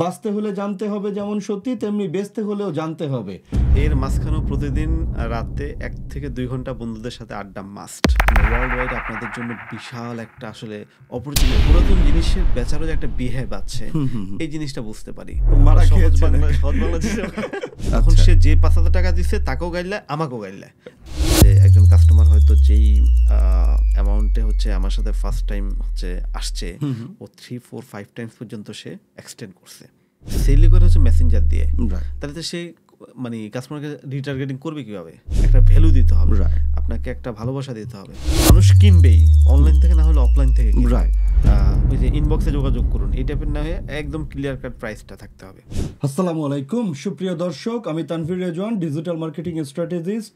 বাঁচতে হলে জানতে হবে যেমন সত্যি, তেমনি বেচতে হলেও জানতে হবে। এর মাঝখানেও প্রতিদিন রাতে 1 থেকে 2 ঘন্টা বন্ধুদের সাথে আড্ডা মাস্ট। ওয়ার্ল্ড ওয়াইড আপনাদের জন্য বিশাল একটা আসলে অপরচুনিটি। পুরাতন জিনিসের বেচারও যে একটা বিহেভ আছে, এই জিনিসটা বুঝতে পারি। মারা সহজ খেয়েছে বাংলা নাকি? সহজ বাংলা এখন সে যে 5,000 টাকা দিচ্ছে তাকেও গাইলে আমাকেও গাইলে। যে একজন কাস্টমার হয়তো যেই অ্যামাউন্টে হচ্ছে আমার সাথে ফার্স্ট টাইম হচ্ছে আসছে, ও 3, 4, 5 টাইমস পর্যন্ত সে এক্সটেন্ড করছে। সেলই করে হচ্ছে মেসেঞ্জার দিয়ে। তাহলে তো সে মানে কাস্টমারকে রিটার্গেটিং করবে কিভাবে? একটা ভ্যালু দিতে হবে, আপনাকে একটা ভালোবাসা দিতে হবে। মানুষ কিনবেই অনলাইন থেকে, না হলে অফলাইন থেকে। ওই যে ইনবক্সে যোগাযোগ করুন, এই টাইপের না হয়ে একদম ক্লিয়ার কাট প্রাইসটা থাকতে হবে। আসসালামু আলাইকুম সুপ্রিয় দর্শক, আমি Tanvir Rezwan, digital marketing strategist.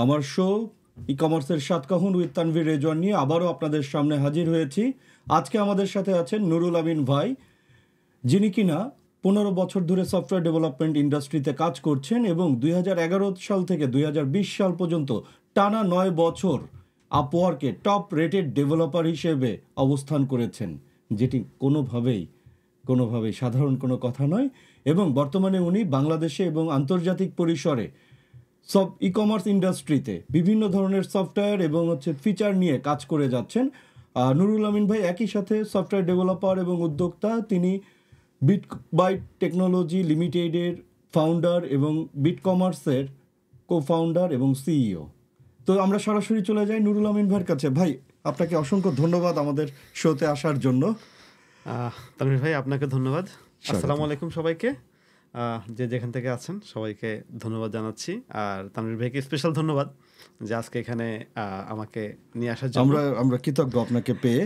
আমার শো ই কমার্সের সাতকাহুন উইথ তানভীর রেজওয়ান নিয়ে আবারও আপনাদের সামনে হাজির হয়েছি। আজকে আমাদের সাথে আছেন নুরুল আমিন ভাই, যিনি কিনা 15 বছর ধরে সফটওয়্যার ডেভেলপমেন্ট ইন্ডাস্ট্রিতে কাজ করছেন এবং 2011 সাল থেকে 2020 সাল পর্যন্ত টানা 9 বছর আপওয়ার্কে টপ রেটেড ডেভেলপার হিসেবে অবস্থান করেছেন, যেটি কোনোভাবেই সাধারণ কোনো কথা নয়। এবং বর্তমানে উনি বাংলাদেশে এবং আন্তর্জাতিক পরিসরে সব ই কমার্স ইন্ডাস্ট্রিতে বিভিন্ন ধরনের সফটওয়্যার এবং ফিচার নিয়ে কাজ করে যাচ্ছেন। নুরুল আমিন ভাই একই সাথে সফটওয়্যার ডেভেলপার এবং উদ্যোক্তা। তিনি বিটবাইট টেকনোলজি লিমিটেডের ফাউন্ডার এবং বিট কমার্সের কো ফাউন্ডার এবং সিইও। তো আমরা সরাসরি চলে যাই নুরুল আমিন ভাইয়ের কাছে। ভাই, আপনাকে অসংখ্য ধন্যবাদ আমাদের শোতে আসার জন্য। তানভীর ভাই, আপনাকে ধন্যবাদ। আসসালামু আলাইকুম সবাইকে, যে যেখান থেকে আছেন সবাইকে ধন্যবাদ জানাচ্ছি। আর তানভীর ভাইকে স্পেশাল ধন্যবাদ যে আজকে এখানে আমাকে নিয়ে আসার জন্য। আমরা কৃতজ্ঞ আপনাকে পেয়ে।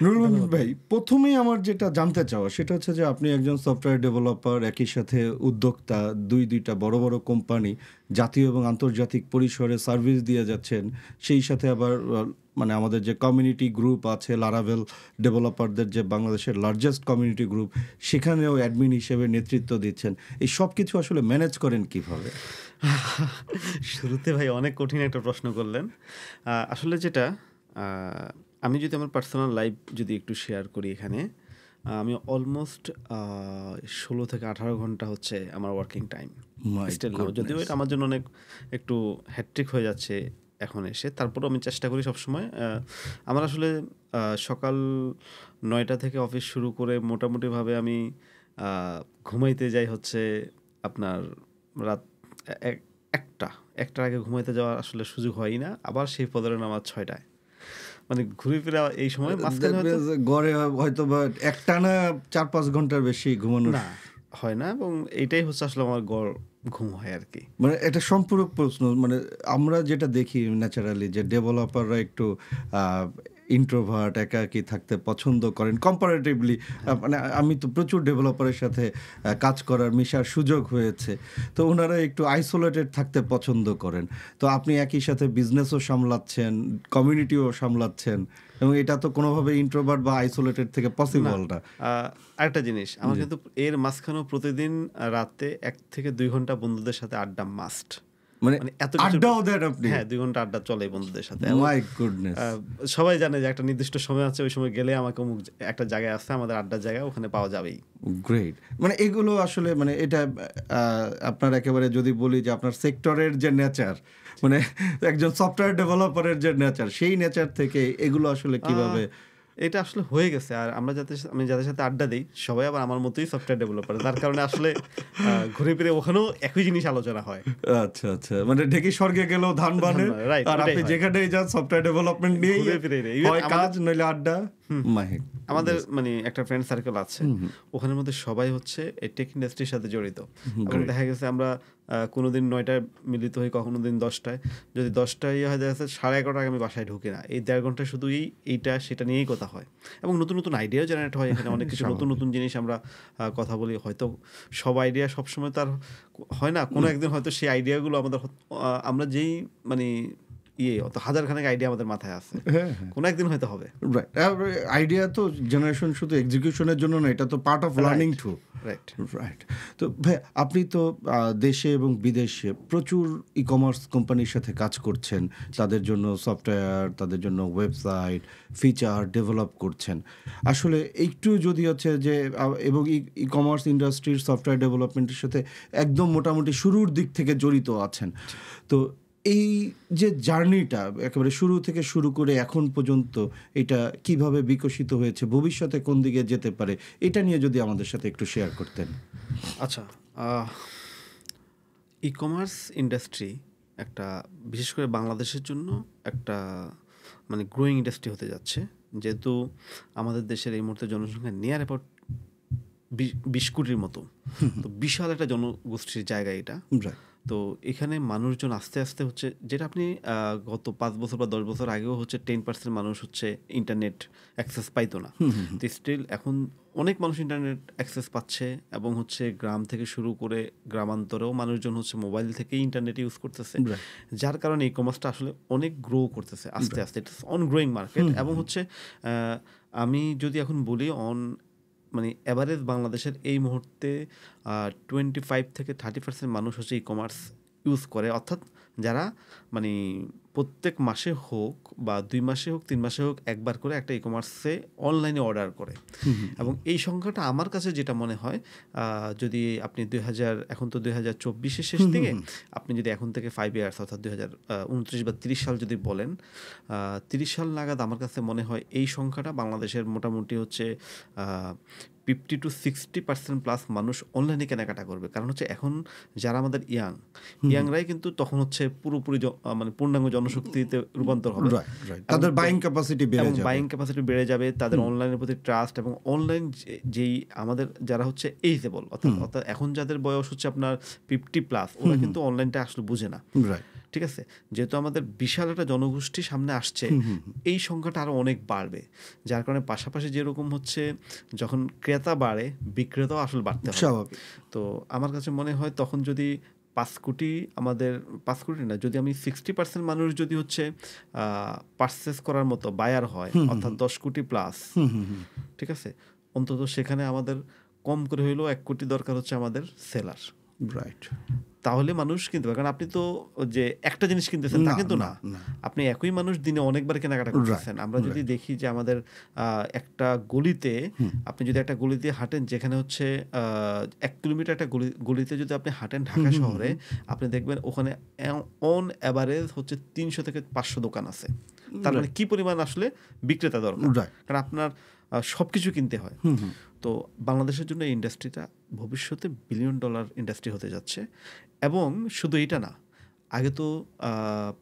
নুরুল ভাই, প্রথমেই আমার যেটা জানতে চাওয়া সেটা হচ্ছে যে আপনি একজন সফটওয়্যার ডেভেলপার, একই সাথে উদ্যোক্তা, দুইটা বড় বড় কোম্পানি জাতীয় এবং আন্তর্জাতিক পরিসরে সার্ভিস দিয়ে যাচ্ছেন। সেই সাথে আবার মানে আমাদের যে কমিউনিটি গ্রুপ আছে লারাভেল ডেভেলপারদের, যে বাংলাদেশের লার্জেস্ট কমিউনিটি গ্রুপ, সেখানেও অ্যাডমিন হিসেবে নেতৃত্ব দিচ্ছেন। এই সব কিছু আসলে ম্যানেজ করেন কিভাবে? শুরুতে ভাই অনেক কঠিন একটা প্রশ্ন করলেন। আসলে যেটা, আমি যদি আমার পার্সোনাল লাইফ যদি একটু শেয়ার করি এখানে, আমি অলমোস্ট 16 থেকে 18 ঘন্টা হচ্ছে আমার ওয়ার্কিং টাইম। যদিও এটা আমার জন্য অনেক একটু হ্যাট্রিক হয়ে যাচ্ছে এখন এসে, তারপরেও আমি চেষ্টা করি সবসময়। আমার আসলে সকাল 9টা থেকে অফিস শুরু করে মোটামুটিভাবে আমি ঘুমাইতে যাই হচ্ছে আপনার রাত 1টার আগে ঘুমাইতে যাওয়ার আসলে সুযোগ হয় না। আবার সেই ফজরের নামাজ 6টায়, মানে ঘুরে ফিরে এই সময় গড়ে হয়তো বা একটানা 4-5 ঘন্টার বেশি ঘুমানো হয় না, এবং এইটাই হচ্ছে আসলে আমার গড় ঘুম হয় আর কি। মানে এটা সম্পূরক প্রশ্ন। মানে আমরা যেটা দেখি ন্যাচারালি যে ডেভেলপাররা একটু ইন্ট্রোভার্ট, একাকী থাকতে পছন্দ করেন কম্পারেটিভলি। মানে আমি তো প্রচুর ডেভেলপারের সাথে কাজ করার, মিশার সুযোগ হয়েছে। তো ওনারা একটু আইসোলেটেড থাকতে পছন্দ করেন। তো আপনি একই সাথে বিজনেসও সামলাচ্ছেন, কমিউনিটিও সামলাচ্ছেন, এবং এটা তো কোনোভাবে ইন্ট্রোভার্ট বা আইসোলেটেড থেকে পসিবল না। আরেকটা জিনিস, আমার কিন্তু এর মাঝখানেও প্রতিদিন রাতে 1 থেকে 2 ঘন্টা বন্ধুদের সাথে আড্ডা মাস্ট। মানে এত আড্ডাও দেন আপনি? হ্যাঁ, 2 ঘন্টা আড্ডা চলে বন্ধুদের সাথে। My goodness. সবাই জানে যে একটা নির্দিষ্ট সময় আছে, ওই সময় গেলে আমাকে একটা জায়গায় আছে, আমাদের আড্ডার জায়গা, ওখানে পাওয়া যাবেই। গ্রেট। মানে এগুলো আসলে মানে এটা আপনার একেবারে যদি বলি যে আপনার সেক্টরের যে নেচার, মানে একজন সফটওয়্যার ডেভেলপারের যে নেচার, সেই নেচার থেকে এগুলো আসলে কিভাবে? এটা আসলে হয়ে গেছে। আর আমি যাদের সাথে আড্ডা দিই সবাই আবার আমার মতোই সফটওয়্যার ডেভেলপার, তার কারণে আসলে ঘুরে ফিরে ওখানেও একই জিনিস আলোচনা হয়। আচ্ছা, মানে ঢেকি স্বর্গে গেলেও ধান বানে, আর আপনি যেখানেই যান সফটওয়্যার ডেভেলপমেন্ট নিয়ে হয় কাজ, নইলে আড্ডা। আমাদের মানে একটা ফ্রেন্ড সার্কেল আছে, ওখানের মধ্যে সবাই হচ্ছে এই টেক ইন্ডাস্ট্রির সাথে জড়িত। এবং দেখা গেছে আমরা কোনোদিন 9টায় মিলিত হই, কখনো দিন 10টায়। যদি 10টায় হয়, দেখা যাচ্ছে 11:30 আগে আমি বাসায় ঢুকি না। এই 1.5 ঘন্টা শুধু এইটা সেটা নিয়েই কথা হয়, এবং নতুন নতুন আইডিয়াও জেনারেট হয় এখানে। অনেক কিছু নতুন নতুন জিনিস আমরা কথা বলি। হয়তো সব আইডিয়া সবসময় তার হয় না, কোনো একদিন হয়তো সেই আইডিয়াগুলো আমরা যেই মানে অত হাজারখানেক আইডিয়া আমাদের মাথায় আছে, হ্যাঁ, কোনো একদিন হয়তো হবে। রাইট। আইডিয়া তো জেনারেশন শুধু এক্সিকিউশনের জন্য না, এটা তো part of learning to. Right. Right. তো ভাই, আপনি তো দেশে এবং বিদেশে প্রচুর ই কমার্স কোম্পানির সাথে কাজ করছেন, তাদের জন্য সফটওয়্যার, তাদের জন্য ওয়েবসাইট, ফিচার ডেভেলপ করছেন। আসলে একটু যদি হচ্ছে যে এবং ই কমার্স ইন্ডাস্ট্রির সফটওয়্যার ডেভেলপমেন্টের সাথে একদম মোটামুটি শুরুর দিক থেকে জড়িত আছেন, তো এই যে জার্নিটা একেবারে শুরু থেকে শুরু করে এখন পর্যন্ত এটা কিভাবে বিকশিত হয়েছে, ভবিষ্যতে কোন দিকে যেতে পারে, এটা নিয়ে যদি আমাদের সাথে একটু শেয়ার করতেন। আচ্ছা, ই কমার্স ইন্ডাস্ট্রি একটা, বিশেষ করে বাংলাদেশের জন্য একটা মানে গ্রোয়িং ইন্ডাস্ট্রি হতে যাচ্ছে, যেহেতু আমাদের দেশের এই মুহূর্তে জনসংখ্যা নিয়ার অ্যাবাউট 20 কোটির মতো, তো বিশাল একটা জনগোষ্ঠীর জায়গা এটা। তো এখানে মানুষজন আস্তে আস্তে হচ্ছে, যেটা আপনি গত 5 বছর বা 10 বছর আগেও হচ্ছে 10% মানুষ হচ্ছে ইন্টারনেট অ্যাক্সেস পাইতো না, তো স্টিল এখন অনেক মানুষ ইন্টারনেট অ্যাক্সেস পাচ্ছে, এবং হচ্ছে গ্রাম থেকে শুরু করে গ্রামান্তরেও মানুষজন হচ্ছে মোবাইল থেকেই ইন্টারনেট ইউজ করতেছে, যার কারণে ই কমার্সটা আসলে অনেক গ্রো করতেছে আস্তে আস্তে। It's on growing market. এবং হচ্ছে আমি যদি এখন বলি মানে অ্যাভারেজ বাংলাদেশের এই মুহূর্তে 25 থেকে 30% মানুষ হচ্ছে ই কমার্স ইউজ করে, অর্থাৎ যারা মানে প্রত্যেক মাসে হোক বা 2 মাসে হোক 3 মাসে হোক একবার করে একটা ই কমার্সে অনলাইনে অর্ডার করে। এবং এই সংখ্যাটা আমার কাছে যেটা মনে হয়, যদি আপনি এখন তো 2024-এর শেষ দিকে, আপনি যদি এখন থেকে 5 ইয়ার্স অর্থাৎ 2029 বা 30 সাল যদি বলেন, 30 সাল নাগাদ আমার কাছে মনে হয় এই সংখ্যাটা বাংলাদেশের মোটামুটি হচ্ছে 50 to 60% প্লাস মানুষ অনলাইনে কেনাকাটা করবে। কারণ হচ্ছে এখন যারা আমাদের ইয়াংরাই কিন্তু তখন হচ্ছে পুরোপুরি মানে পূর্ণাঙ্গ জনশক্তিতে রূপান্তর হবে, তাদের বাইং ক্যাপাসিটি বেড়ে যাবে, তাদের অনলাইনের প্রতি ট্রাস্ট, এবং অনলাইন যেই আমাদের যারা হচ্ছে এইজেবল, অর্থাৎ এখন যাদের বয়স হচ্ছে আপনার 50+, ওরা কিন্তু অনলাইনটা আসলে বুঝে না। ঠিক আছে, যেহেতু আমাদের বিশাল একটা জনগোষ্ঠী সামনে আসছে, এই সংখ্যাটা আরো অনেক বাড়বে, যার কারণে পাশাপাশি যেরকম হচ্ছে যখন ক্রেতা বাড়ে বিক্রেতাও আসলে বাড়তে হবে। তো আমার কাছে মনে হয় তখন যদি 5 কোটি না, যদি আমি 60% মানুষ যদি হচ্ছে পারচেস করার মতো বায়ার হয়, অর্থাৎ 10 কোটি প্লাস, ঠিক আছে, অন্তত সেখানে আমাদের কম করে হইলেও 1 কোটি দরকার হচ্ছে আমাদের সেলার। রাইট। তাহলে মানুষ কিনতে পারে। কারণ আপনি তো যে একটা জিনিস কিনতেছেন তা কিন্তু না, আপনি একই মানুষ দিনে অনেকবার কেনাকাটা করতেছেন। আমরা যদি দেখি যে আমাদের একটা গলিতে, আপনি যদি একটা গলিতে হাঁটেন যেখানে হচ্ছে 1 কিলোমিটার একটা গলিতে যদি আপনি হাঁটেন ঢাকা শহরে, আপনি দেখবেন ওখানে অন অ্যাভারেজ হচ্ছে 300 থেকে 500 দোকান আছে। তার মানে কি পরিমাণ আসলে বিক্রেতা দরকার, কারণ আপনার সবকিছু কিনতে হয়। তো বাংলাদেশের জন্য এই ইন্ডাস্ট্রিটা ভবিষ্যতে $1 বিলিয়ন ইন্ডাস্ট্রি হতে যাচ্ছে। এবং শুধু এটা না, আগে তো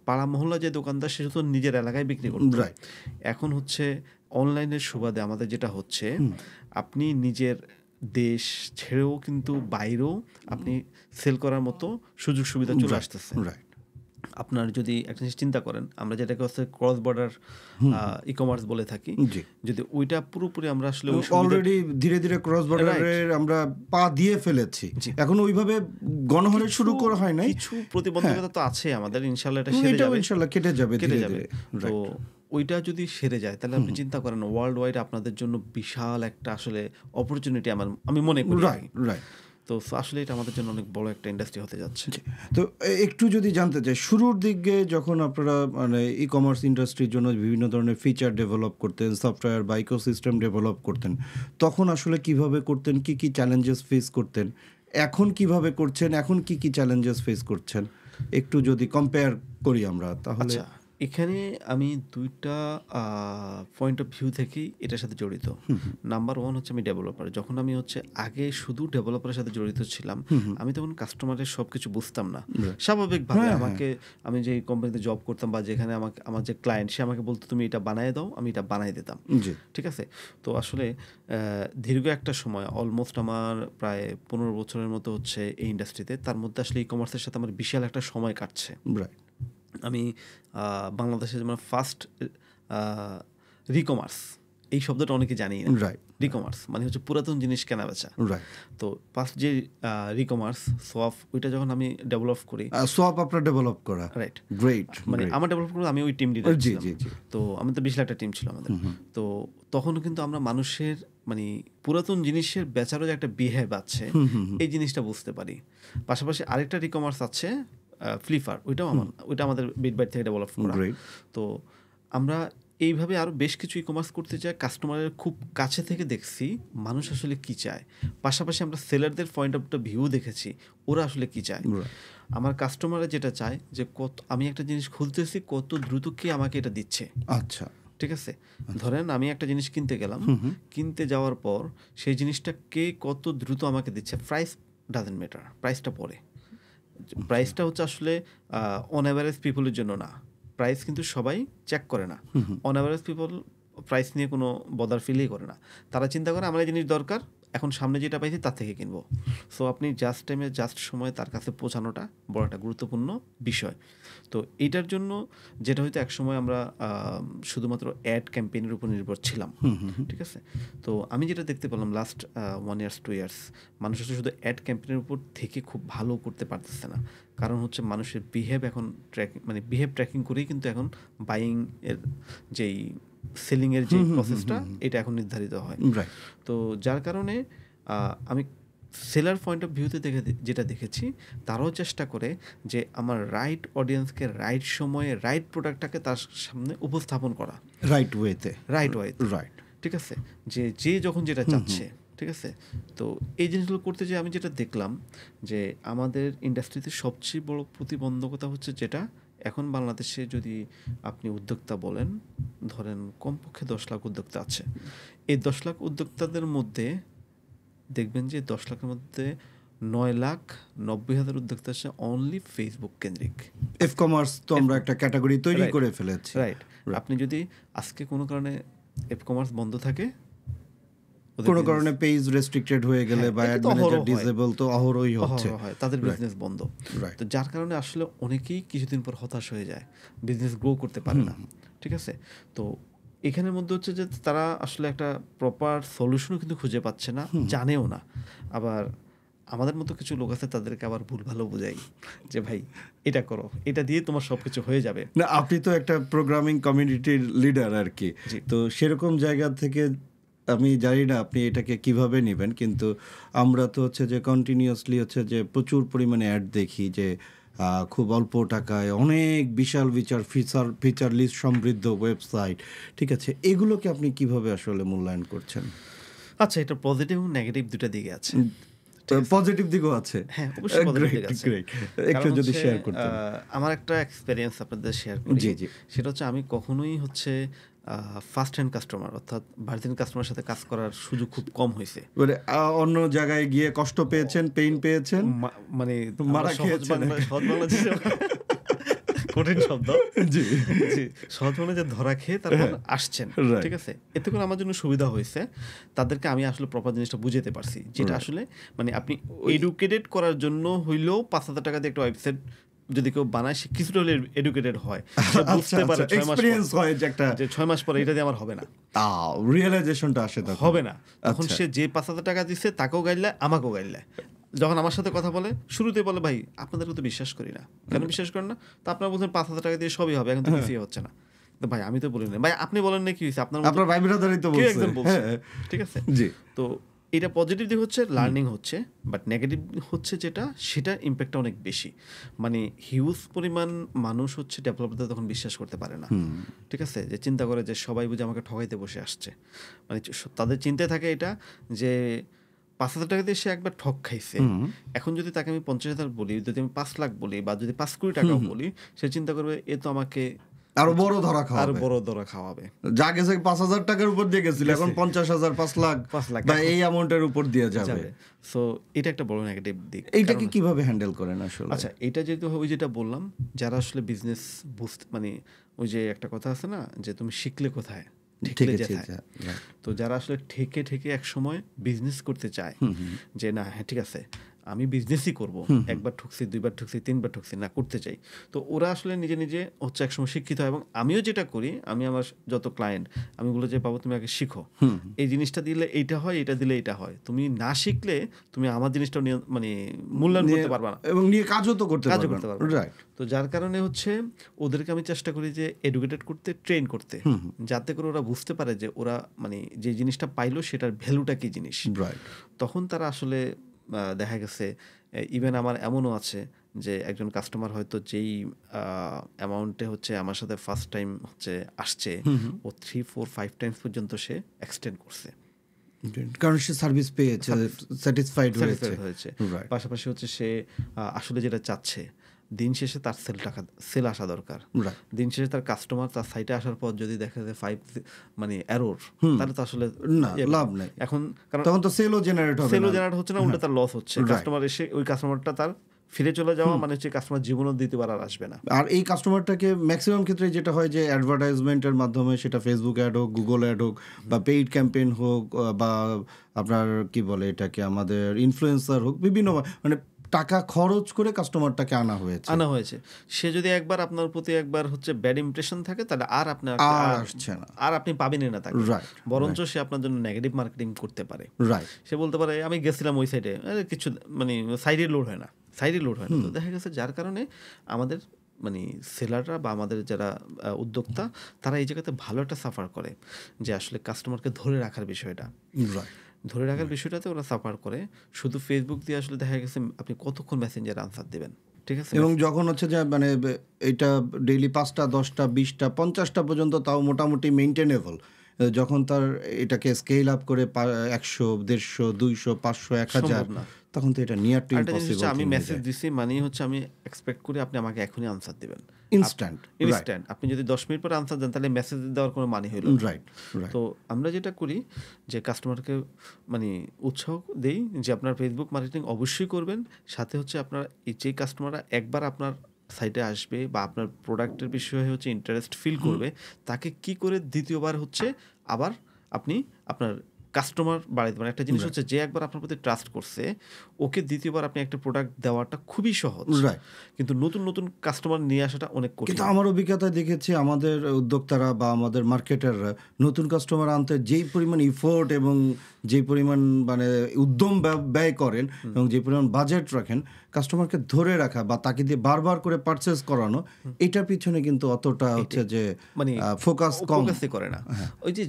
পাড়া মহল্লা যে দোকানদার সে তো নিজের এলাকায় বিক্রি করতো, এখন হচ্ছে অনলাইনের সুবাদে আমাদের যেটা হচ্ছে, আপনি নিজের দেশ ছেড়েও কিন্তু বাইরেও আপনি সেল করার মতো সুযোগ সুবিধা চলে আসতেছে। আপনার যদি একটা জিনিস চিন্তা করেন, আমরা যেটাকে হচ্ছে ক্রস বর্ডার ই কমার্স বলে থাকি, যদি ওইটা পুরোপুরি আমরা আসলে অলরেডি ধীরে ধীরে ক্রস বর্ডারের আমরা পা দিয়ে ফেলেছি, এখন ওইভাবে গণহারে শুরু করা হয় নাই, কিছু প্রতিবন্ধকতা তো আছে আমাদের, ইনশাআল্লাহ এটা কেটে যাবে। তো ওইটা যদি সেরে যায় তাহলে আপনি চিন্তা করেন ওয়ার্ল্ড ওয়াইড আপনাদের জন্য বিশাল একটা আসলে অপরচুনিটি আমি মনে করি। তো আসলে এটা আমাদের জন্য অনেক বড় একটা ইন্ডাস্ট্রি হতে যাচ্ছে। তো একটু যদি জানতে চাই, শুরুর দিকে যখন আপনারা মানে ই কমার্স ইন্ডাস্ট্রির জন্য বিভিন্ন ধরনের ফিচার ডেভেলপ করতেন, সফটওয়্যার বা ইকোসিস্টেম ডেভেলপ করতেন, তখন আসলে কিভাবে করতেন, কি কি চ্যালেঞ্জেস ফেস করতেন, এখন কিভাবে করছেন, এখন কি কি চ্যালেঞ্জেস ফেস করছেন, একটু যদি কম্পেয়ার করি আমরা তাহলে। এখানে আমি 2টা পয়েন্ট অফ ভিউ থেকেই এটার সাথে জড়িত। নাম্বার 1 হচ্ছে আমি ডেভেলপার। যখন আমি হচ্ছে আগে শুধু ডেভেলপারের সাথে জড়িত ছিলাম, আমি তখন কাস্টমারের সব কিছু বুঝতাম না। স্বাভাবিকভাবে আমি যে কোম্পানিতে জব করতাম বা যেখানে আমার যে ক্লায়েন্ট, সে আমাকে বলতো তুমি এটা বানিয়ে দাও, আমি এটা বানিয়ে দিতাম। ঠিক আছে, তো আসলে দীর্ঘ একটা সময়, অলমোস্ট আমার প্রায় 15 বছরের মতো হচ্ছে এই ইন্ডাস্ট্রিতে, তার মধ্যে আসলে ই কমার্সের সাথে আমার বিশাল একটা সময় কাটছে। আমি বাংলাদেশে যেমন ফার্স্ট রিকমার্স এই শব্দটা অনেকে জানি না, রিকমার্স মানে হচ্ছে পুরাতন জিনিস কেনা বেচা। রাইট। তো ফার্স্ট যে রিকমার্স সোয়াপ ওইটা যখন আমি ডেভেলপ করি, সোয়াপ আপনার ডেভেলপ করা, রাইট, গ্রেট। মানে আমার ডেভেলপ করে আমি ওই টিম লিডার জি ছিলাম। জি জি। তো আমাদের 20 লাখ টিম ছিল আমাদের। তো তখন কিন্তু আমরা মানুষের মানে পুরাতন জিনিসের বেচারও যে একটা বিহেভ আছে এই জিনিসটা বুঝতে পারি। পাশাপাশি আরেকটা রিকমার্স আছে ফ্লিপার, ওইটা আমাদের বিটবাইট থেকে ডেভেলপ করা। গ্রেট। তো আমরা এইভাবে আরও বেশ কিছু ই কমার্স করতে চাই, কাস্টমারের খুব কাছে থেকে দেখছি মানুষ আসলে কি চায়। পাশাপাশি আমরা সেলারদের পয়েন্ট অফ ভিউ দেখেছি ওরা আসলে কি চায়। আমার কাস্টমাররা যেটা চায় যে আমি একটা জিনিস খুঁজতেছি কত দ্রুত কে আমাকে এটা দিচ্ছে। আচ্ছা, ঠিক আছে, ধরেন আমি একটা জিনিস কিনতে গেলাম, কিনতে যাওয়ার পর সেই জিনিসটা কে কত দ্রুত আমাকে দিচ্ছে। প্রাইস ডাজেন্ট ম্যাটার, প্রাইসটা পরে। প্রাইসটা হচ্ছে আসলে অন অ্যাভারেজ পিপলের জন্য না, প্রাইস কিন্তু সবাই চেক করে না। অন অ্যাভারেজ পিপল প্রাইস নিয়ে কোনো বদার ফিলই করে না। তারা চিন্তা করে আমার এই জিনিস দরকার, এখন সামনে যেটা পাইছি তার থেকে কিনবো। সো আপনি জাস্ট টাইমে জাস্ট সময়ে তার কাছে পৌঁছানোটা বড় একটা গুরুত্বপূর্ণ বিষয়। তো এইটার জন্য যেটা হয়তো একসময় আমরা শুধুমাত্র অ্যাড ক্যাম্পেইনের উপর নির্ভর ছিলাম, ঠিক আছে। তো আমি যেটা দেখতে পেলাম লাস্ট 1 years 2 years মানুষ হচ্ছে শুধু অ্যাড ক্যাম্পেইনের উপর থেকে খুব ভালো করতে পারতেছে না। কারণ হচ্ছে মানুষের বিহেভ এখন বিহেভ ট্র্যাকিং করেই কিন্তু এখন বাইং এর যেই সেলিংয়ের যে প্রসেসটা এটা এখন নির্ধারিত হয়। তো যার কারণে আমি সেলার পয়েন্ট অফ ভিউতে যেটা দেখেছি, তারাও চেষ্টা করে যে আমার রাইট অডিয়েন্সকে রাইট সময়ে রাইট প্রোডাক্টটাকে তার সামনে উপস্থাপন করা, রাইট ওয়েতে। রাইট, ঠিক আছে, যে যখন যেটা চাচ্ছে। ঠিক আছে, তো এই জিনিসগুলো করতে যেয়ে আমি যেটা দেখলাম যে আমাদের ইন্ডাস্ট্রিতে সবচেয়ে বড় প্রতিবন্ধকতা হচ্ছে যেটা এখন বাংলাদেশে যদি আপনি উদ্যোক্তা বলেন, ধরেন কমপক্ষে 10 লাখ উদ্যোক্তা আছে। এই 10 লাখ উদ্যোক্তাদের মধ্যে দেখবেন যে 10 লাখের মধ্যে 9,90,000 উদ্যোক্তা আছে অনলি ফেসবুক কেন্দ্রিক। এফ কমার্স তো আমরা একটা ক্যাটাগরি তৈরি করে ফেলেছি। রাইট। আপনি যদি আজকে কোনো কারণে এফ কমার্স বন্ধ থাকে, কোনো কারণে পেজ রেস্ট্রিক্টেড হয়ে গেলে বা অ্যাড ম্যানেজার ডিসেবল, তো অহরই হচ্ছে, তাদের বিজনেস বন্ধ। তো যার কারণে আসলে অনেকেই কিছুদিন পর হতাশ হয়ে যায়, বিজনেস গ্রো করতে পারে না। ঠিক আছে, তো এখানের মধ্যে হচ্ছে যে তারা আসলে একটা প্রপার সলিউশনও কিন্তু খুঁজে পাচ্ছে না, জানেও না। আবার আমাদের মতো কিছু লোক আছে তাদেরকে আবার ভুল ভালো বোঝাই যে ভাই এটা করো, এটা দিয়ে তোমার সব কিছু হয়ে যাবে। না, আপনি তো একটা প্রোগ্রামিং কমিউনিটির লিডার আর কি, তো সেরকম জায়গা থেকে আমি জানি না আপনি এটাকে কিভাবে নেবেন, কিন্তু আমরা তো হচ্ছে যে কন্টিনিউয়াসলি হচ্ছে যে প্রচুর পরিমাণে অ্যাড দেখি যে খুব অল্প টাকায় অনেক বিশাল ফিচার লিস্ট সমৃদ্ধ ওয়েবসাইট। ঠিক আছে, এগুলোকে আপনি কিভাবে আসলে মূল্যায়ন করছেন? আচ্ছা, এটা পজিটিভ এবং নেগেটিভ দুটো দিকে আছে। পজিটিভ দিকও আছে, হ্যাঁ অবশ্যই পজিটিভ দিক আছে। একটু যদি শেয়ার করতেন। আমার একটা এক্সপেরিয়েন্স আপনাদের শেয়ার করি। সেটা হচ্ছে আমি কখনোই হচ্ছে ফার্স্ট হ্যান্ড কাস্টমার অর্থাৎ ভার্জিন কাস্টমারের সাথে কাজ করার সুযোগ খুব কম হয়েছে। মানে অন্য জায়গায় গিয়ে কষ্ট পেয়েছেন, পেইন পেয়েছেন, মানে মারা খেয়েছেন। কঠিন শব্দ, জি সহজ মানে যে ধরা খেয়ে তারপর আসছেন। ঠিক আছে, এতে করে আমার জন্য সুবিধা হয়েছে, তাদেরকে আমি আসলে প্রপার জিনিসটা বুঝাতে পারছি, যেটা আসলে মানে আপনি এডুকেটেড করার জন্য হইলেও 5,000 টাকা দিয়ে একটা ওয়েবসাইট যদি কেউ বানায়, সে কিছুটা হলে এডুকেটেড হয়, বুঝতে পারে 6 মাস পরে এটা দিয়ে আমার হবে না, রিয়েলাইজেশনটা আসে, হবে না। তখন সে যে 5,000 টাকা দিচ্ছে তাকেও গাইলে আমাকেও গাইলে, যখন আমার সাথে কথা বলে শুরুতে বলে ভাই আপনাদেরকে তো বিশ্বাস করি না। কেন বিশ্বাস করেন না? তো আপনারা বলছেন 5,000 টাকা দিয়ে সবই হবে, এখন তো কিছুই হচ্ছে না। তো ভাই আমি তো বলি না, ভাই আপনি বলেন না কি হয়েছে, আপনার ভাই ব্রাদারই তো বলছে। ঠিক আছে, জি। তো এটা পজিটিভ দিক হচ্ছে লার্নিং হচ্ছে, বাট নেগেটিভ হচ্ছে যেটা সেটা ইম্প্যাক্টটা অনেক বেশি। মানে হিউজ পরিমাণ মানুষ হচ্ছে ডেভেলপারদের তখন বিশ্বাস করতে পারে না। ঠিক আছে, যে চিন্তা করে যে সবাই বুঝে আমাকে ঠকাইতে বসে আসছে। মানে তাদের চিন্তায় থাকে এটা যে 5,000 টাকা দিয়ে সে একবার ঠক খাইছে, এখন যদি তাকে আমি 50,000 বলি, যদি আমি 5 লাখ বলি বা যদি 5 কোটি টাকাও বলি, সে চিন্তা করবে এ তো আমাকে আরো বড় ধরা খাওয়াবে। যা গেছে 5,000 টাকার উপর দিয়ে গেছিল, এখন 50,000 5 লাখ বা এই অ্যামাউন্টের উপর দিয়ে যাবে। সো এটা একটা বড় নেগেটিভ দিক। এইটাকে কিভাবে হ্যান্ডেল করেন আসলে? আচ্ছা, এটা যেহেতু ওই যেটা বললাম, যারা আসলে বিজনেস বুঝতে, মানে ওই যে একটা কথা আছে না যে তুমি শিখলে কোথায়, তো যারা আসলে ঠেকে এক সময় বিজনেস করতে চায় যে না হ্যাঁ ঠিক আছে আমি বিজনেসই করব, একবার ঠকছি, দুইবার ঠকছি, তিনবার ঠকছি না, করতে চাই। তো ওরা আসলে নিজে নিজে হচ্ছে একসময় শিক্ষিত হয়। এবং আমিও যেটা করি, আমি আমার যত ক্লায়েন্ট আমি বলে যে বাবু তুমি আগে শিখো, এই জিনিসটা দিলে এইটা হয়, এটা দিলে এটা হয়। তুমি না শিখলে তুমি আমার জিনিসটা মানে মূল্যায়ন করতে পারবা না এবং নিয়ে কাজও তো করতে পারবে পারবে। রাইট। তো যার কারণে হচ্ছে ওদেরকে আমি চেষ্টা করি যে এডুকেটেড করতে, ট্রেন করতে, যাতে করে ওরা বুঝতে পারে যে ওরা মানে যে জিনিসটা পাইলো সেটার ভ্যালুটা কি জিনিস। রাইট। তখন তারা আসলে দেখা গেছে, ইভেন আমার এমনও আছে যে একজন কাস্টমার হয়তো যেই অ্যামাউন্টে হচ্ছে আমার সাথে ফার্স্ট টাইম হচ্ছে আসছে, ও 3, 4, 5 টাইমস পর্যন্ত সে এক্সটেন্ড করছে, কারণ সে সার্ভিস পেয়েছে, স্যাটিসফাইড হয়েছে। পাশাপাশি হচ্ছে সে আসলে যেটা চাচ্ছে, দিন শেষে তার সেল আসা দরকার। দিন শেষে তার কাস্টমার তার সাইটে আসার পর যদি দেখা যায় 5 মানে এরর, তাহলে তো আসলে লাভ নেই। এখন কারণ তখন তো সেলও জেনারেট হচ্ছে না, উল্টা তার লস হচ্ছে। কাস্টমার এসে ওই কাস্টমারটা তার ফিরে চলে যাওয়া মানে হচ্ছে কাস্টমার জীবনও দ্বিতীয়বার আর আসবে না। আর এই কাস্টমারটাকে ম্যাক্সিমাম ক্ষেত্রে যেটা হয় যে অ্যাডভার্টাইজমেন্টের মাধ্যমে, সেটা ফেসবুক অ্যাড হোক, গুগল অ্যাড হোক, বা পেইড ক্যাম্পেইন হোক, বা আপনার কি বলে এটাকে আমাদের ইনফ্লুয়েন্সার হোক, বিভিন্ন মানে টাকা খরচ করে কাস্টমারটাকে আনা হয়েছে। সে যদি একবার আপনার প্রতি একবার হচ্ছে ব্যাড ইমপ্রেশন থাকে, তাহলে আর আপনার আসছে না, আর আপনি পাবেনই না তাকে। বরঞ্চ সে আপনার জন্য নেগেটিভ মার্কেটিং করতে পারে। সে বলতে পারে আমি গেছিলাম ওই সাইডে, কিছু মানে সাইডে লোড হয় না। তো দেখা গেছে যার কারণে আমাদের মানে সেলাররা বা আমাদের যারা উদ্যোক্তা, তারা এই জায়গাতে ভালো একটা সাফার করে যে আসলে কাস্টমারকে ধরে রাখার বিষয়টাতে ওরা সাফার করে। শুধু ফেসবুক দিয়ে আসলে দেখা গেছে আপনি কতক্ষণ মেসেঞ্জার আনসার দেবেন, ঠিক আছে? এবং যখন হচ্ছে যে মানে এটা ডেইলি 5টা, 10টা, 20টা, 50টা পর্যন্ত, তাও মোটামুটি মেইনটেনেবল। যখন তার এটাকে স্কেল আপ করে 100, 150, 200, 500, 1000, তখন তো এটা নিয়ার টু ইম্পসিবল। আমি মেসেজ দিছি মানে হচ্ছে আমি এক্সপেক্ট করি আপনি আমাকে এখনই আনসার দিবেন, ইনস্ট্যান্ট। আপনি যদি 10 মিনিট পরে আনসার দেন, তাহলে মেসেজ দেওয়ার কোনো মানে হইল না। তো আমরা যেটা করি যে কাস্টমারকে মানে উৎসাহ দেই যে আপনার ফেসবুক মার্কেটিং অবশ্যই করবেন। সাথে হচ্ছে আপনার যে কাস্টমাররা একবার আপনার সাইটে আসবে বা আপনার প্রোডাক্টের বিষয়ে হচ্ছে ইন্টারেস্ট ফিল করবে, তাকে কি করে দ্বিতীয়বার হচ্ছে আবার আপনি আপনার কাস্টমার বাড়াইতে পারেন। একটা জিনিস হচ্ছে যে একবার আপনার প্রতি ট্রাস্ট করছে, ওকে দ্বিতীয়বার আপনি একটা প্রোডাক্ট দেওয়াটা খুবই সহজ, কিন্তু নতুন নতুন কাস্টমার নিয়ে আসাটা অনেক কঠিন। কিন্তু আমার অভিজ্ঞতায় দেখেছি আমাদের উদ্যোক্তারা বা আমাদের মার্কেটাররা নতুন কাস্টমার আনতে যেই পরিমাণ ইফোর্ট এবং যে পরিমাণ মানে উদ্যম ব্যয় করেন এবং যে পরিমাণ বাজেট রাখেন, কাস্টমারকে ধরে রাখা বা তাকে দিয়ে বারবার করে পারচেজ করানো, এটার পিছনে কিন্তু অতটা হচ্ছে যে মানে ফোকাসই করে না। ওই যে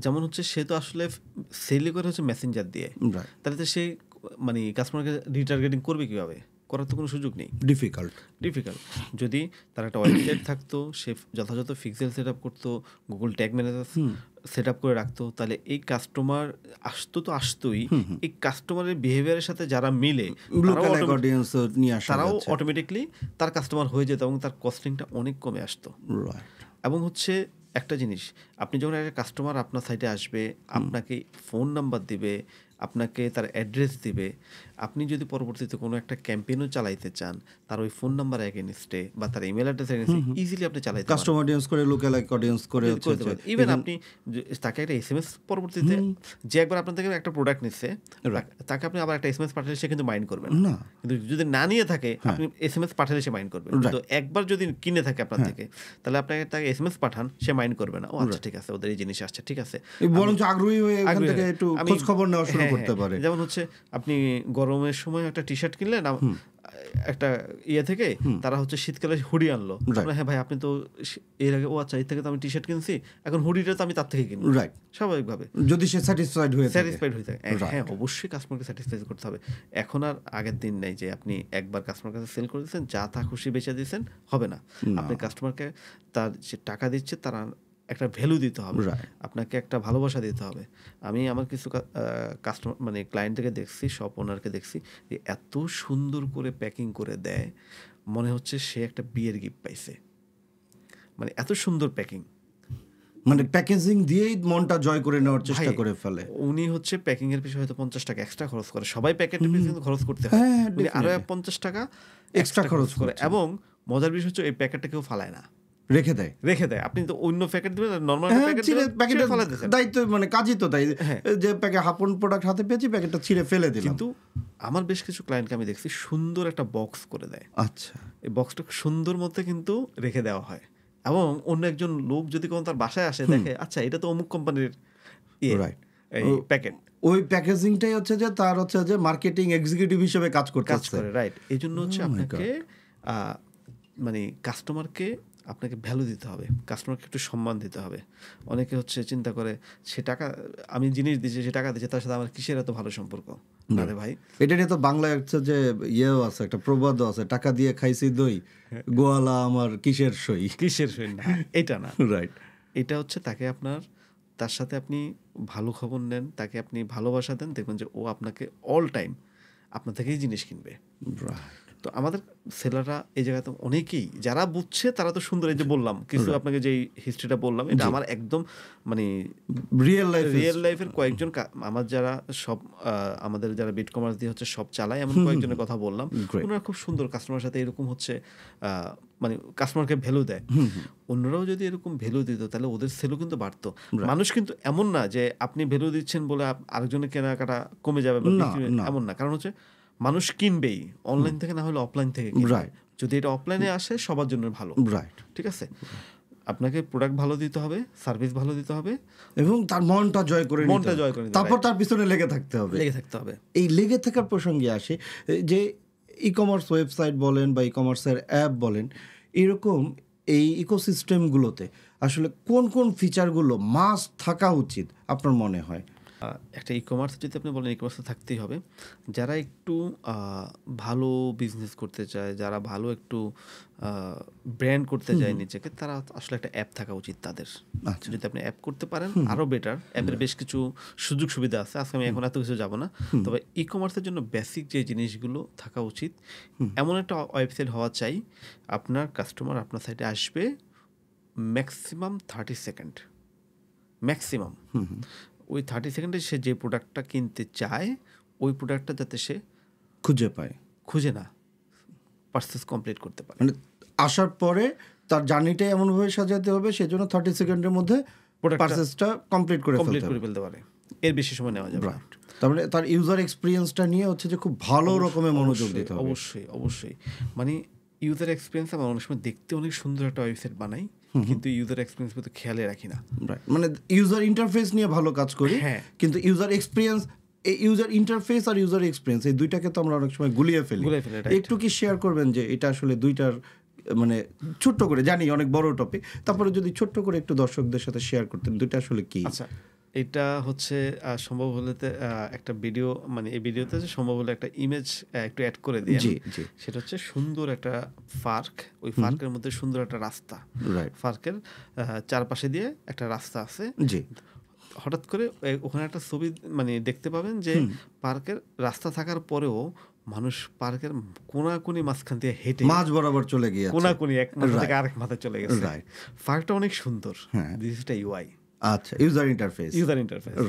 যেমন হচ্ছে সে তো আসলে সেলই করে হচ্ছে মেসেঞ্জার দিয়ে, তাহলে তো সে মানে কাস্টমারকে রিটার্গেটিং করবে কিভাবে? করার তো কোনো সুযোগ নেই। ডিফিকাল্ট। যদি তার একটা ওয়েবসাইট থাকতো, সে যথাযথ পিক্সেল সেট আপ করতো, Google tag manager set up করে রাখতো, তাহলে এই কাস্টমার আসতোই। এই কাস্টমারের বিহেভিয়ারের সাথে যারা মিলে তারাও অটোমেটিকলি তার কাস্টমার হয়ে যেত এবং তার কস্টিংটা অনেক কমে আসতো। এবং হচ্ছে একটা জিনিস, আপনি যখন একটা কাস্টমার আপনার সাইটে আসবে, আপনাকে ফোন নাম্বার দিবে, আপনাকে তার অ্যাড্রেস দিবে, আপনি যদি পরবর্তীতে কোনো একটা ক্যাম্পেইনও চালাইতে চান, তার ওই ফোন নাম্বার এগেইনস্টে বা তার ইমেল অ্যাড্রেস এগেইনস্টে ইজিলি আপনি চালাইতে পারেন। কাস্টমার অডিয়েন্স করে, লোকালাইক অডিয়েন্স করে ইভেন আপনি তাকে একটা এসএমএস পরবর্তীতে, যে একবার আপনার থেকে একটা প্রোডাক্ট নিচ্ছে, তাকে আপনি আবার একটা এসএমএস পাঠালে সে কিন্তু মাইন্ড করবে না। কিন্তু যদি না নিয়ে থাকে, আপনি এসএমএস পাঠালে সে মাইন্ড করবে। কিন্তু একবার যদি কিনে থাকে আপনার থেকে, তাহলে আপনাকে তাকে এসএমএস পাঠান, সে মাইন্ড করবে না। ও আচ্ছা ঠিক আছে, ওদের এই জিনিস আসছে, ঠিক আছে, বরঞ্চ আগ্রহী হয়ে এখান থেকে একটু খোঁজ খবর নেওয়া শুরু করতে পারে। যেমন হচ্ছে আপনি গরমের সময় একটা টি শার্ট কিনলেন একটা ইয়ে থেকে, তারা হচ্ছে শীতকালে হুডি আনলো, হ্যাঁ ভাই আপনি তো এর আগে, ও আচ্ছা এর থেকে তো আমি টি শার্ট কিনছি, এখন হুডিটা তো আমি তার থেকে কিনবো। স্বাভাবিকভাবে যদি সে স্যাটিসফাইড হয়ে থাকে, হ্যাঁ অবশ্যই কাস্টমারকে স্যাটিসফাই করতে হবে। এখন আর আগের দিন নেই যে আপনি একবার কাস্টমার কাছে সেল করে দিয়েছেন, যা তা খুশি বেচে দিয়েছেন, হবে না। আপনি কাস্টমারকে তার যে টাকা দিচ্ছে তারা একটা ভ্যালু দিতে হবে, আপনাকে একটা ভালোবাসা দিতে হবে। আমি আমার কিছু কাস্টমার মানে ক্লায়েন্টকে দেখছি, শপ ওনারকে দেখছি যে এত সুন্দর করে প্যাকিং করে দেয়, মনে হচ্ছে সে একটা বিয়ের গিফট পাইছে। মানে এত সুন্দর প্যাকিং, মানে প্যাকেজিং দিয়েই মনটা জয় করে নেওয়ার চেষ্টা করে ফেলে। উনি হচ্ছে প্যাকিং এর পিছনে হয়তো 50 টাকা এক্সট্রা খরচ করে, সবাই প্যাকেটের পিছনে খরচ করতে হয়, আরো 50 টাকা এক্সট্রা খরচ করে। এবং মজার বিষয় হচ্ছে এই প্যাকেটটা কেউ ফালায় না, রেখে দেয়। আপনি তো অন্য প্যাকেট দিবেন, নরমাল প্যাকেটের দায়িত্ব মানে কাজই তো তাই, যে প্যাকেট হাফন প্রোডাক্ট হাতে পেয়েছি, প্যাকেটটা ছিঁড়ে ফেলে দিলাম। কিন্তু আমার বেশ কিছু ক্লায়েন্টকে আমি দেখছি সুন্দর একটা বক্স করে দেয়। আচ্ছা, এই বক্সটা সুন্দর মধ্যে কিন্তু রেখে দেওয়া হয়, এবং অন্য একজন লোক যদি কোনো তার বাসায় আসে দেখে, আচ্ছা এটা তো অমুক কোম্পানির রাইট। এই প্যাকেট ওই প্যাকেজিংটাই হচ্ছে যে তার হচ্ছে যে মার্কেটিং এক্সিকিউটিভ হিসেবে কাজ কাজ করতেছে। করে, রাইট। এই জন্য হচ্ছে Oh my আপনাকে মানে কাস্টমারকে আপনাকে ভ্যালু দিতে হবে, কাস্টমারকে একটু সম্মান দিতে হবে। অনেকে হচ্ছে চিন্তা করে সে টাকা, আমি জিনিস দিচ্ছি, সে টাকা দিচ্ছে, তার সাথে আমার কিসের এত ভালো সম্পর্ক? না রে ভাই। এটা নিয়ে তো বাংলায় হচ্ছে যে ইয়েও আছে, একটা প্রবাদও আছে, টাকা দিয়ে খাইছি দই, গোয়ালা আমার কিসের সই। কিসের সই? না, এটা না। রাইট। এটা হচ্ছে তাকে তার সাথে আপনি ভালো খবর নেন, তাকে আপনি ভালোবাসা দেন, দেখবেন যে ও আপনাকে অল টাইম আপনার থেকেই জিনিস কিনবে। তো আমাদের সেলাররা এই জায়গাতে অনেকেই যারা বুঝছে তারা তো সুন্দর, এই যে বললাম কিছু আপনাকে যে হিস্ট্রিটা বললাম, এটা আমার একদম মানে রিয়েল লাইফের কয়েকজন আমার যারা সব আমাদের যারা বিট কমার্স দিয়ে হচ্ছে সব চালায়, এমন কয়েকজনের কথা বললাম। ওনারা খুব সুন্দর কাস্টমারের সাথে এরকম হচ্ছে মানে কাস্টমারকে ভ্যালু দেয়। অন্যরাও যদি এরকম ভ্যালু দিত তাহলে ওদের সেলও কিন্তু বাড়তো। মানুষ কিন্তু এমন না যে আপনি ভ্যালু দিচ্ছেন বলে আরেকজনের কেনাকাটা কমে যাবে, এমন না। কারণ হচ্ছে মানুষ কিনবেই, অনলাইন থেকে না হলে অফলাইন থেকে কিনবে। যদি এটা অফলাইনে আসে সবার জন্য ভালো, রাইট। ঠিক আছে। আপনাকে প্রোডাক্ট ভালো দিতে হবে, সার্ভিস ভালো দিতে হবে, এবং তার মনটা জয় করে তারপর তার পিছনে লেগে থাকতে হবে। এই লেগে থাকার প্রসঙ্গে আসে যে ই কমার্স ওয়েবসাইট বলেন বা ই কমার্সের অ্যাপ বলেন, এরকম এই ইকোসিস্টেমগুলোতে আসলে কোন কোন ফিচারগুলো মাস্ট থাকা উচিত আপনার মনে হয়? একটা ই কমার্স যদি আপনি বলেন, ই কমার্সে থাকতেই হবে। যারা একটু ভালো বিজনেস করতে চায়, যারা ভালো একটু ব্র্যান্ড করতে চায় নিজেকে, তারা আসলে একটা অ্যাপ থাকা উচিত তাদের। যদি আপনি অ্যাপ করতে পারেন আরও বেটার। অ্যাপের বেশ কিছু সুযোগ সুবিধা আছে, আজকে আমি এখন এত কিছু যাব না। তবে ই কমার্সের জন্য বেসিক যে জিনিসগুলো থাকা উচিত, এমন একটা ওয়েবসাইট হওয়া চাই আপনার কাস্টমার আপনার সাইটে আসবে ম্যাক্সিমাম 30 সেকেন্ড, ম্যাক্সিমাম। ওই 30 সেকেন্ডে সে যে প্রোডাক্টটা কিনতে চায় ওই প্রোডাক্টটা যাতে সে খুঁজে না পারচেজ কমপ্লিট করতে পারে। মানে আসার পরে তার জার্নিটাই এমনভাবে সাজাতে হবে সেজন্য 30 সেকেন্ডের মধ্যে পারচেজটা কমপ্লিট করে ফেলতে পারে, এর বেশি সময় নেওয়া যাবে না। তার মানে তার ইউজার এক্সপিরিয়েন্সটা নিয়ে হচ্ছে যে খুব ভালো রকমের মনোযোগ দিতে হবে। অবশ্যই মানে ইউজার এক্সপিরিয়েন্স আমরা অনেক সময় দেখতে অনেক সুন্দর একটা ওয়েবসাইট বানাই, কিন্তু ইউজার এক্সপিরিয়েন্স কিন্তু খেয়ালে রাখি না। মানে ইউজার ইন্টারফেস নিয়ে ভালো কাজ করি, কিন্তু ইউজার এক্সপিরিয়েন্স, এই ইউজার ইন্টারফেস আর ইউজার এক্সপিরিয়েন্স এই দুইটাকে তো আমরা অনেক সময় গুলিয়ে ফেলি। একটু কি শেয়ার করবেন যে এটা আসলে দুইটার মানে ছোট্ট করে, জানি অনেক বড় টপিক, তারপরে যদি ছোট্ট করে একটু দর্শকদের সাথে শেয়ার করতেন দুইটা আসলে কি? আচ্ছা, এটা হচ্ছে সম্ভব হলে একটা ভিডিও, মানে এই ভিডিওতে সম্ভব হলে একটা ইমেজ একটু অ্যাড করে দিই। সেটা হচ্ছে সুন্দর একটা পার্ক, ওই পার্কের মধ্যে সুন্দর একটা রাস্তা, পার্কের চারপাশে দিয়ে একটা রাস্তা আছে। হঠাৎ করে ওখানে একটা ছবি মানে দেখতে পাবেন যে পার্কের রাস্তা থাকার পরেও মানুষ পার্কের কোনাকুনি মাঝখান দিয়ে হেঁটে মাঝ বরাবর চলে গিয়ে কোনাকুনি এক মাথা থেকে আরেক মাথায় চলে গেছে। পার্কটা অনেক সুন্দর। This is the UI. আচ্ছা, ইউজার ইন্টারফেস,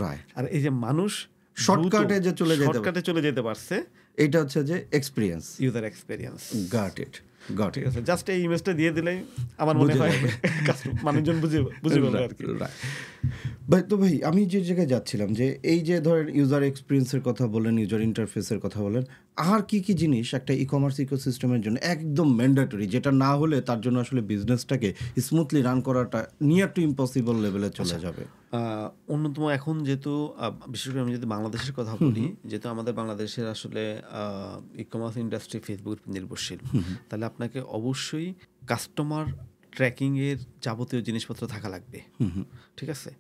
রাইট। আর এই যে মানুষ শর্টকাটে চলে যেতে পারছে, এটা হচ্ছে যে experience, user experience. Got it. ঠিক আছে, জাস্ট এই ইমেজটা দিয়ে দিলেই আমার মনে হয় মানুষজন বুঝে যাবে আর কি। তো ভাই, আমি যে জায়গায় যাচ্ছিলাম যে এই যে ধরেন ইউজার এক্সপিরিয়েন্সের কথা বলেন, ইউজার ইন্টারফেসের কথা বলেন, আর কি কি জিনিস একটা ই কমার্স ইকোসিস্টেমের জন্য একদম ম্যান্ডেটরি, যেটা না হলে তার জন্য আসলে বিজনেসটাকে স্মুথলি রান করাটা নিয়ার টু ইম্পসিবল লেভেলে চলে যাবে? অন্যতম এখন যেহেতু বিশেষ করে আমি যদি বাংলাদেশের কথা বলি, যেহেতু আমাদের বাংলাদেশের আসলে ই কমার্স ইন্ডাস্ট্রি ফেসবুক নির্ভরশীল, তাহলে আপনাকে অবশ্যই কাস্টমার ট্র্যাকিংয়ের যাবতীয় জিনিসপত্র থাকা লাগবে। ঠিক আছে,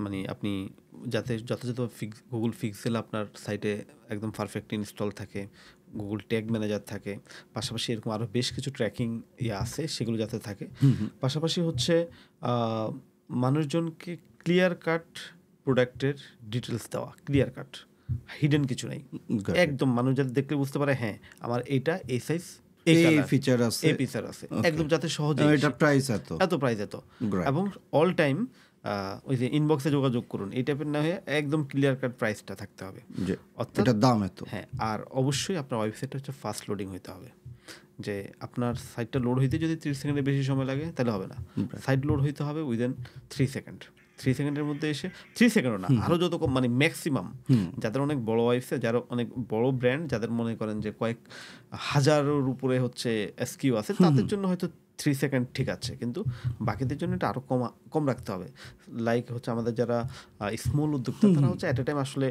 মানে আপনি যাতে যথাযথ গুগল পিক্সেল আপনার সাইটে একদম পারফেক্ট ইনস্টল থাকে, গুগল ট্যাগ ম্যানেজার থাকে, পাশাপাশি এরকম আরও বেশ কিছু ট্র্যাকিং আছে সেগুলো যাতে থাকে। পাশাপাশি হচ্ছে মানুষজনকে ক্লিয়ার কাট প্রোডাক্টের ডিটেলস দেওয়া, ক্লিয়ার কাট, হিডেন কিছু নাই, একদম মানুষ যাতে দেখলে বুঝতে পারে হ্যাঁ আমার এইটা এই সাইজ, এই ফিচার আছে, একদম যাতে সহজে এত প্রাইস এত, এবং অল টাইম ওই যে ইনবক্সে যোগাযোগ করুন এই টাইপের না হয়ে একদম ক্লিয়ার কাট প্রাইসটা থাকতে হবে, অর্থাৎ দাম এত। হ্যাঁ, আর অবশ্যই আপনার ওয়েবসাইটটা হচ্ছে ফাস্ট লোডিং হইতে হবে। যে আপনার সাইটটা লোড হইতে যদি 30 সেকেন্ডের বেশি সময় লাগে তাহলে হবে না, সাইট লোড হইতে হবে উইদিন 3 সেকেন্ড। 3 সেকেন্ডের মধ্যে এসে 3 সেকেন্ডও না, আরও যত কম মানে ম্যাক্সিমাম যাদের অনেক বড় ওয়েবসাইট, যারা অনেক বড় ব্র্যান্ড, যাদের মনে করেন যে কয়েক হাজারের উপরে হচ্ছে এসকিউ আছে, তাদের জন্য হয়তো 3 সেকেন্ড ঠিক আছে, কিন্তু বাকিদের জন্য এটা আরও কম রাখতে হবে। লাইক হচ্ছে আমাদের যারা স্মল উদ্যোক্তা, তারা হচ্ছে অ্যাট এ টাইম আসলে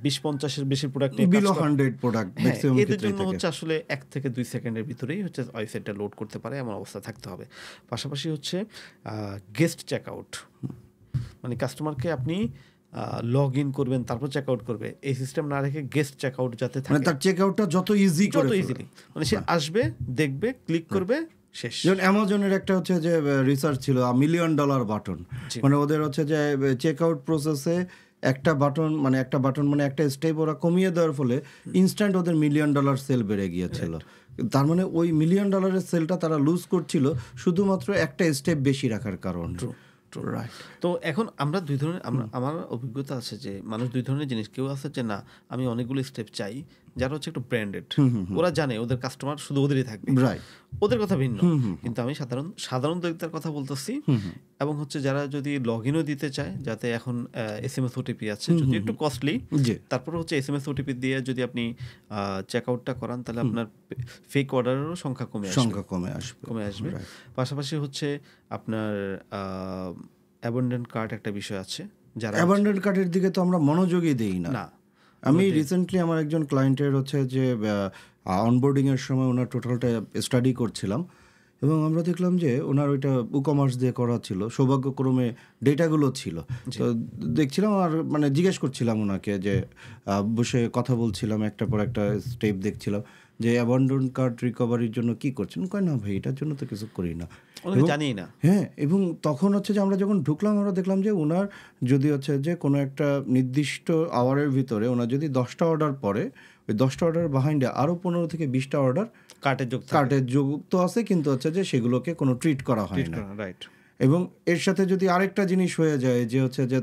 20-50-এর বেশি প্রোডাক্ট নিয়ে বিলো 100 প্রোডাক্ট ম্যাক্সিমাম এদের জন্য হচ্ছে আসলে 1 থেকে 2 সেকেন্ডের ভিতরেই হচ্ছে ওয়েবসাইটটা লোড করতে পারে এমন অবস্থা থাকতে হবে। পাশাপাশি হচ্ছে গেস্ট চেকআউট, মানে কাস্টমারকে আপনি লগ ইন করবেন তারপর চেক আউট করবে, এই সিস্টেম না রেখে গেস্ট চেক আউট যাতে থাকে, মানে তার চেক আউটটা যত ইজি করে, যত ইজিলি, মানে সে আসবে, দেখবে, ক্লিক করবে, শেষ। যেমন অ্যামাজনের একটা হচ্ছে যে রিসার্চ ছিল $1 মিলিয়ন বাটন, মানে ওদের হচ্ছে যে চেক আউট প্রসেসে একটা বাটন মানে একটা স্টেপ ওরা কমিয়ে দেওয়ার ফলে ইনস্ট্যান্ট ওদের $1 মিলিয়ন সেল বেড়ে গিয়েছিল। তার মানে ওই $1 মিলিয়ন সেলটা তারা লুজ করছিল শুধুমাত্র একটা স্টেপ বেশি রাখার কারণে। রাইট। তো এখন আমরা দুই ধরনের, আমার অভিজ্ঞতা আছে যে মানুষ দুই ধরনের জিনিস, কেউ আছে যে না আমি অনেকগুলো স্টেপ চাই, যারা হচ্ছে একটু ব্র্যান্ডেড, ওরা জানে ওদের কাস্টমার শুধু ওদেরই থাকবে, রাইট, ওদের কথা ভিন্ন। কিন্তু আমি সাধারণ দরিদ্রের কথা বলতেছি, এবং হচ্ছে যারা যদি লগ ইনও দিতে চায়, যাতে এখন SMS OTP আছে, যদি একটু কস্টলি, তারপরে হচ্ছে SMS OTP দিয়ে যদি আপনি চেক আউটটা করান, তাহলে আপনার ফেক অর্ডারেরও সংখ্যা কমে আসবে। পাশাপাশি হচ্ছে আপনার অ্যাবান্ডেন্ট কার্ট একটা বিষয় আছে, যারা অ্যাবান্ডেন্ট কার্টের দিকে তো আমরা মনোযোগই দেই না। আমি রিসেন্টলি আমার একজন ক্লায়েন্টের হচ্ছে যে অনবোর্ডিংয়ের সময় ওনার টোটালটা স্টাডি করছিলাম, এবং আমরা দেখলাম যে ওনার ওইটা ই-কমার্স দিয়ে করা ছিল, সৌভাগ্যক্রমে ডেটাগুলো ছিল। তো দেখছিলাম আর মানে জিজ্ঞেস করছিলাম ওনাকে, যে বসে কথা বলছিলাম, একটার পর একটা স্টেপ দেখছিলাম যে অ্যাবান্ডন কার্ড রিকভারির জন্য কি করছেন। কয় না ভাই, এটার জন্য তো কিছু করি না, জানি না। হ্যাঁ, এবং তখন হচ্ছে যে আমরা যখন ঢুকলাম, আমরা দেখলাম যে ওনার যদি হচ্ছে যে কোনো একটা নির্দিষ্ট আওয়ারের ভিতরে ওনার যদি 10টা অর্ডার পড়ে, ওই 10টা অর্ডার বাহাইন্ডে আরও 15 থেকে 20টা অর্ডার কার্টের যুক্ত আছে, কিন্তু হচ্ছে যে সেগুলোকে কোনো ট্রিট করা হয় না, রাইট। এবং এর সাথে যদি আরেকটা জিনিস হয়ে যায় যে হচ্ছে যে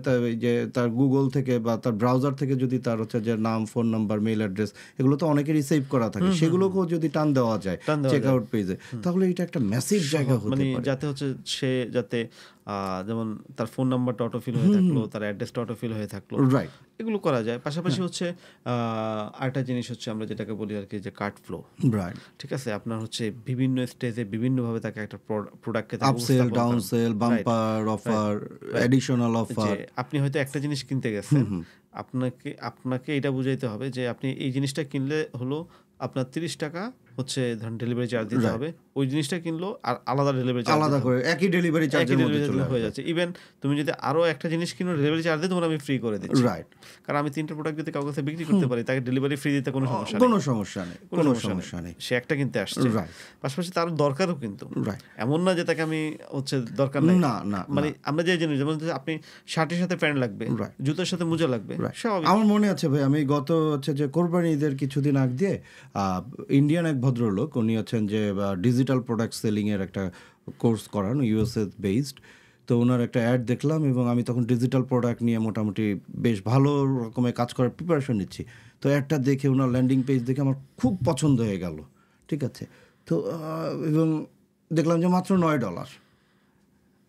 তার গুগল থেকে বা তার ব্রাউজার থেকে যদি তার হচ্ছে যে নাম, ফোন নাম্বার, মেইল অ্যাড্রেস, এগুলো তো অনেকেরই সেভ করা থাকে, সেগুলোকেও যদি টান দেওয়া যায় চেক আউট পেজে, তাহলে এটা একটা ম্যাসিভ জায়গা হতে পারে। যাতে হচ্ছে সে যাতে যেমন তার ফোন নাম্বারটা অটোফিল হয়ে থাকলো, তার অ্যাড্রেসটা অটোফিল হয়ে থাকলো, রাইট, এগুলো করা যায়। পাশাপাশি হচ্ছে আরেকটা জিনিস হচ্ছে আমরা যেটাকে বলি আর কি যে কার্ট ফ্লো, রাইট, ঠিক আছে। আপনার হচ্ছে বিভিন্ন স্টেজে বিভিন্নভাবে তাকে একটা প্রোডাক্টকে upsell, downsell, bumper offer, additional offer. আপনি হয়তো একটা জিনিস কিনতে গেছেন, আপনাকে এটা বুঝাইতে হবে যে আপনি এই জিনিসটা কিনলে হলো আপনার 30 টাকা হচ্ছে ধরুন ডেলিভারি চার্জ দিতে হবে, ওই জিনিসটা কিনলো আর আলাদা ডেলিভারি চার্জ, আলাদা করে একই ডেলিভারি চার্জ হয়ে যাচ্ছে। ইভেন তুমি যদি আরো একটা জিনিস কিনো ডেলিভারি চার্জ দিয়ে তোমার আমি ফ্রি করে দিচ্ছি, রাইট। কারণ আমি 3টা প্রোডাক্ট যদি কাউকে বিক্রি করতে পারি, তাকে ডেলিভারি ফ্রি দিতে কোনো সমস্যা নেই, সে একটা কিনতে আসছে, রাইট। পাশাপাশি তার দরকারও কিন্তু, রাইট, এমন না যে তাকে আমি হচ্ছে দরকার নেই, না, মানে আমরা যে জিনিস, যেমন আপনি শার্টের সাথে প্যান্ট লাগবে, জুতোর সাথে মোজা লাগবে, আমার মনে আছে ভাই, আমি গত হচ্ছে যে কোরবানি ঈদের কিছুদিন আগে দিয়ে ইন্ডিয়ান এক ভদ্রলোক, উনি হচ্ছেন যে ডিজিটাল প্রোডাক্ট সেলিংয়ের একটা কোর্স করান, USA বেসড। তো ওনার একটা অ্যাড দেখলাম, এবং আমি তখন ডিজিটাল প্রোডাক্ট নিয়ে মোটামুটি বেশ ভালো রকমের কাজ করার প্রিপারেশন নিচ্ছি। তো অ্যাডটা দেখে, ওনার ল্যান্ডিং পেজ দেখে আমার খুব পছন্দ হয়ে গেল, ঠিক আছে। তো এবং দেখলাম যে মাত্র $9,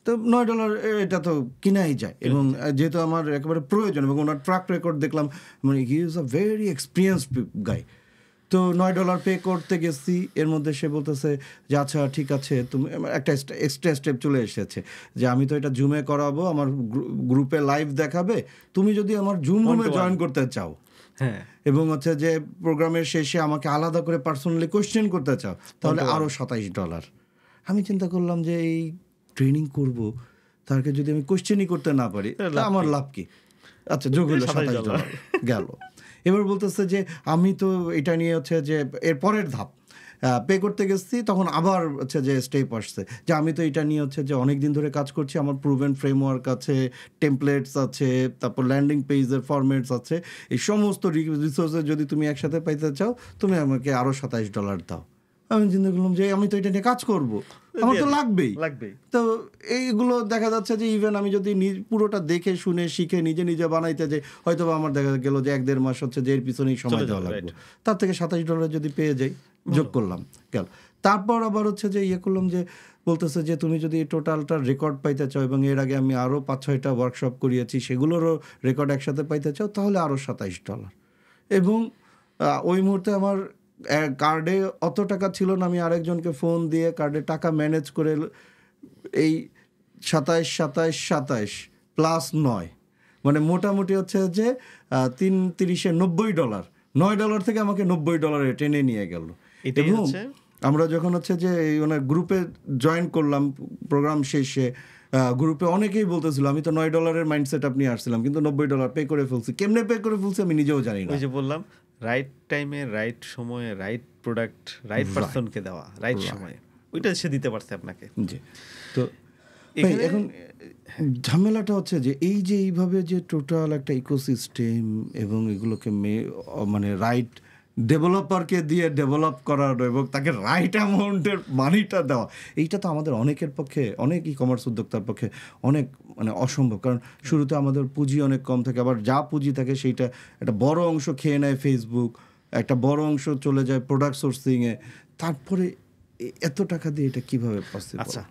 তো $9 এটা তো কিনাই যায়, এবং যেহেতু আমার একেবারে প্রয়োজন, এবং ওনার ট্র্যাক রেকর্ড দেখলাম, মানে he is a very experienced guy. তো $9 পে করতে গেছি, এর মধ্যে সে বলতেছে যে আচ্ছা ঠিক আছে, তুমি একটা এক্সট্রা স্টেপ চলে এসেছে যে আমি তো এটা জুমে করাবো, আমার গ্রুপে লাইভ দেখাবে, তুমি যদি আমার জুম রুমে জয়েন করতে চাও, হ্যাঁ, এবং হচ্ছে যে প্রোগ্রামের শেষে আমাকে আলাদা করে পার্সোনালি কোয়েশ্চেন করতে চাও, তাহলে আরও $27। আমি চিন্তা করলাম যে এই ট্রেনিং করব, তাকে যদি আমি কোয়েশ্চেনই করতে না পারি, তাহলে আমার লাভ কি? আচ্ছা, যোগ হলো $27 গেল। এবার বলতেছে যে আমি তো এটা নিয়ে হচ্ছে যে এর পরের ধাপ পে করতে গেছি, তখন আবার হচ্ছে যে স্টেপ আসছে যে আমি তো এটা নিয়ে হচ্ছে যে অনেক দিন ধরে কাজ করছি, আমার প্রুভেন ফ্রেমওয়ার্ক আছে, টেমপ্লেটস আছে, তারপর ল্যান্ডিং পেজের ফরম্যাটস আছে, এই সমস্ত রিসোর্সেস যদি তুমি একসাথে পাইতে চাও, তুমি আমাকে আরও $27 দাও। আমি চিন্তা করলাম যে আমি তো এটা নিয়ে কাজ করব, আমার তো লাগবেই। তো এইগুলো দেখা যাচ্ছে যে ইভেন আমি যদি পুরোটা দেখে শুনে শিখে নিজে বানাইতে যাই, হয়তো আমার দেখা গেল যে 1-1.5 মাস হচ্ছে যে এর পিছনেই সময় দেওয়া লাগবে, তার থেকে $27 যদি পেয়ে যাই, যোগ করলাম গেল। তারপর আবার হচ্ছে যে করলাম যে বলতেছে যে তুমি যদি এই টোটালটা রেকর্ড পাইতে চাও এবং এর আগে আমি আরও 5-6টা ওয়ার্কশপ করিয়েছি সেগুলোরও রেকর্ড একসাথে পাইতে চাও তাহলে আরও $27। এবং ওই মুহূর্তে আমার কার্ডে অত টাকা ছিল না, আমি আরেকজনকে ফোন দিয়ে কার্ডে টাকা ম্যানেজ করে এই 27 প্লাস 9 মানে মোটামুটি হচ্ছে যে $3 $90 থেকে আমাকে $90 টেনে নিয়ে গেল। এবং আমরা যখন হচ্ছে যে ওনার গ্রুপে জয়েন করলাম প্রোগ্রাম শেষে, গ্রুপে অনেকেই বলতেছিল আমি তো $9 মাইন্ডসেট আপনি আসছিলাম কিন্তু $90 পে করে ফেলছি। কেমনে পে করে ফেলছি আমি নিজেও জানি না। ওই যে বললাম রাইট টাইমে রাইট সময়ে রাইট প্রোডাক্ট রাইট পারসনকে দেওয়া রাইট সময়ে, ওইটা সে দিতে পারছে আপনাকে। জি, তো এখন ঝামেলাটা হচ্ছে যে এই যে এইভাবে যে টোটাল একটা ইকোসিস্টেম এবং এগুলোকে মানে রাইট ডেভেলপারকে দিয়ে ডেভেলপ করানো এবং তাকে রাইট অ্যামাউন্টের মানিটা দেওয়া, এইটা তো আমাদের অনেকের পক্ষে, অনেক ই কমার্স উদ্যোক্তার পক্ষে অনেক মানে অসম্ভব। কারণ শুরুতে আমাদের পুঁজি অনেক কম থাকে, আবার যা পুঁজি থাকে সেইটা একটা বড় অংশ খেয়ে নেয় ফেসবুক, একটা বড় অংশ চলে যায় প্রোডাক্ট সোর্সিংয়ে, তারপরে এত টাকা দিয়ে এটা কীভাবে পসিবল? আচ্ছা,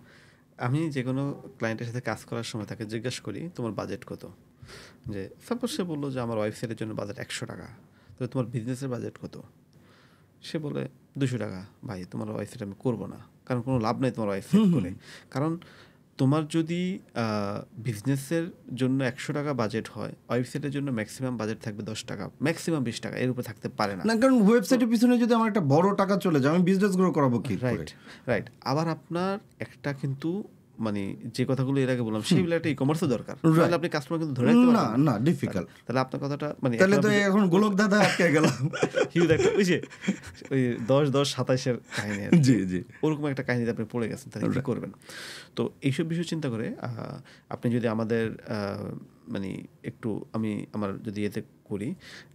আমি যে কোনো ক্লায়েন্টের সাথে কাজ করার সময় তাকে জিজ্ঞাসা করি তোমার বাজেট কত। যে সাপোজ সে বললো যে আমার ওয়েবসাইটের জন্য বাজেট $100, তো তোমার বিজনেসের বাজেট কত? সে বলে $200। ভাই তোমার ওয়েবসাইট আমি করবো না, কারণ কোনো লাভ নেই তোমার ওয়েবসাইট করে। কারণ তোমার যদি বিজনেসের জন্য $100 বাজেট হয়, ওয়েবসাইটের জন্য ম্যাক্সিমাম বাজেট থাকবে $10, ম্যাক্সিমাম $20, এর উপরে থাকতে পারে না। কারণ ওয়েবসাইটের পিছনে যদি আমার একটা বড় টাকা চলে যায় আমি বিজনেস গ্রো করাবো কি করে? রাইট। আবার আপনার একটা কিন্তু মানে যে কথাগুলো এর আগে বললাম সেইগুলো একটা ই-কমার্সও দরকার, তাহলে আপনি কাস্টমার কিন্তু ধরে রাখতে পারবেন না, ডিফিকাল্ট। তাহলে আপনার কথাটা মানে তাহলে তো এখন গোলক দাদা আটকে গেলাম হিউজ একটা ওই যে ওই 10-10-27 কাহিনী, জি জি, ওরকম একটা কাহিনীতে আপনি পড়ে গেছেন, তাহলে কি করবেন? তো এইসব বিষয় চিন্তা করে আপনি যদি আমাদের মানে একটু আমি আমার যদি এতে করি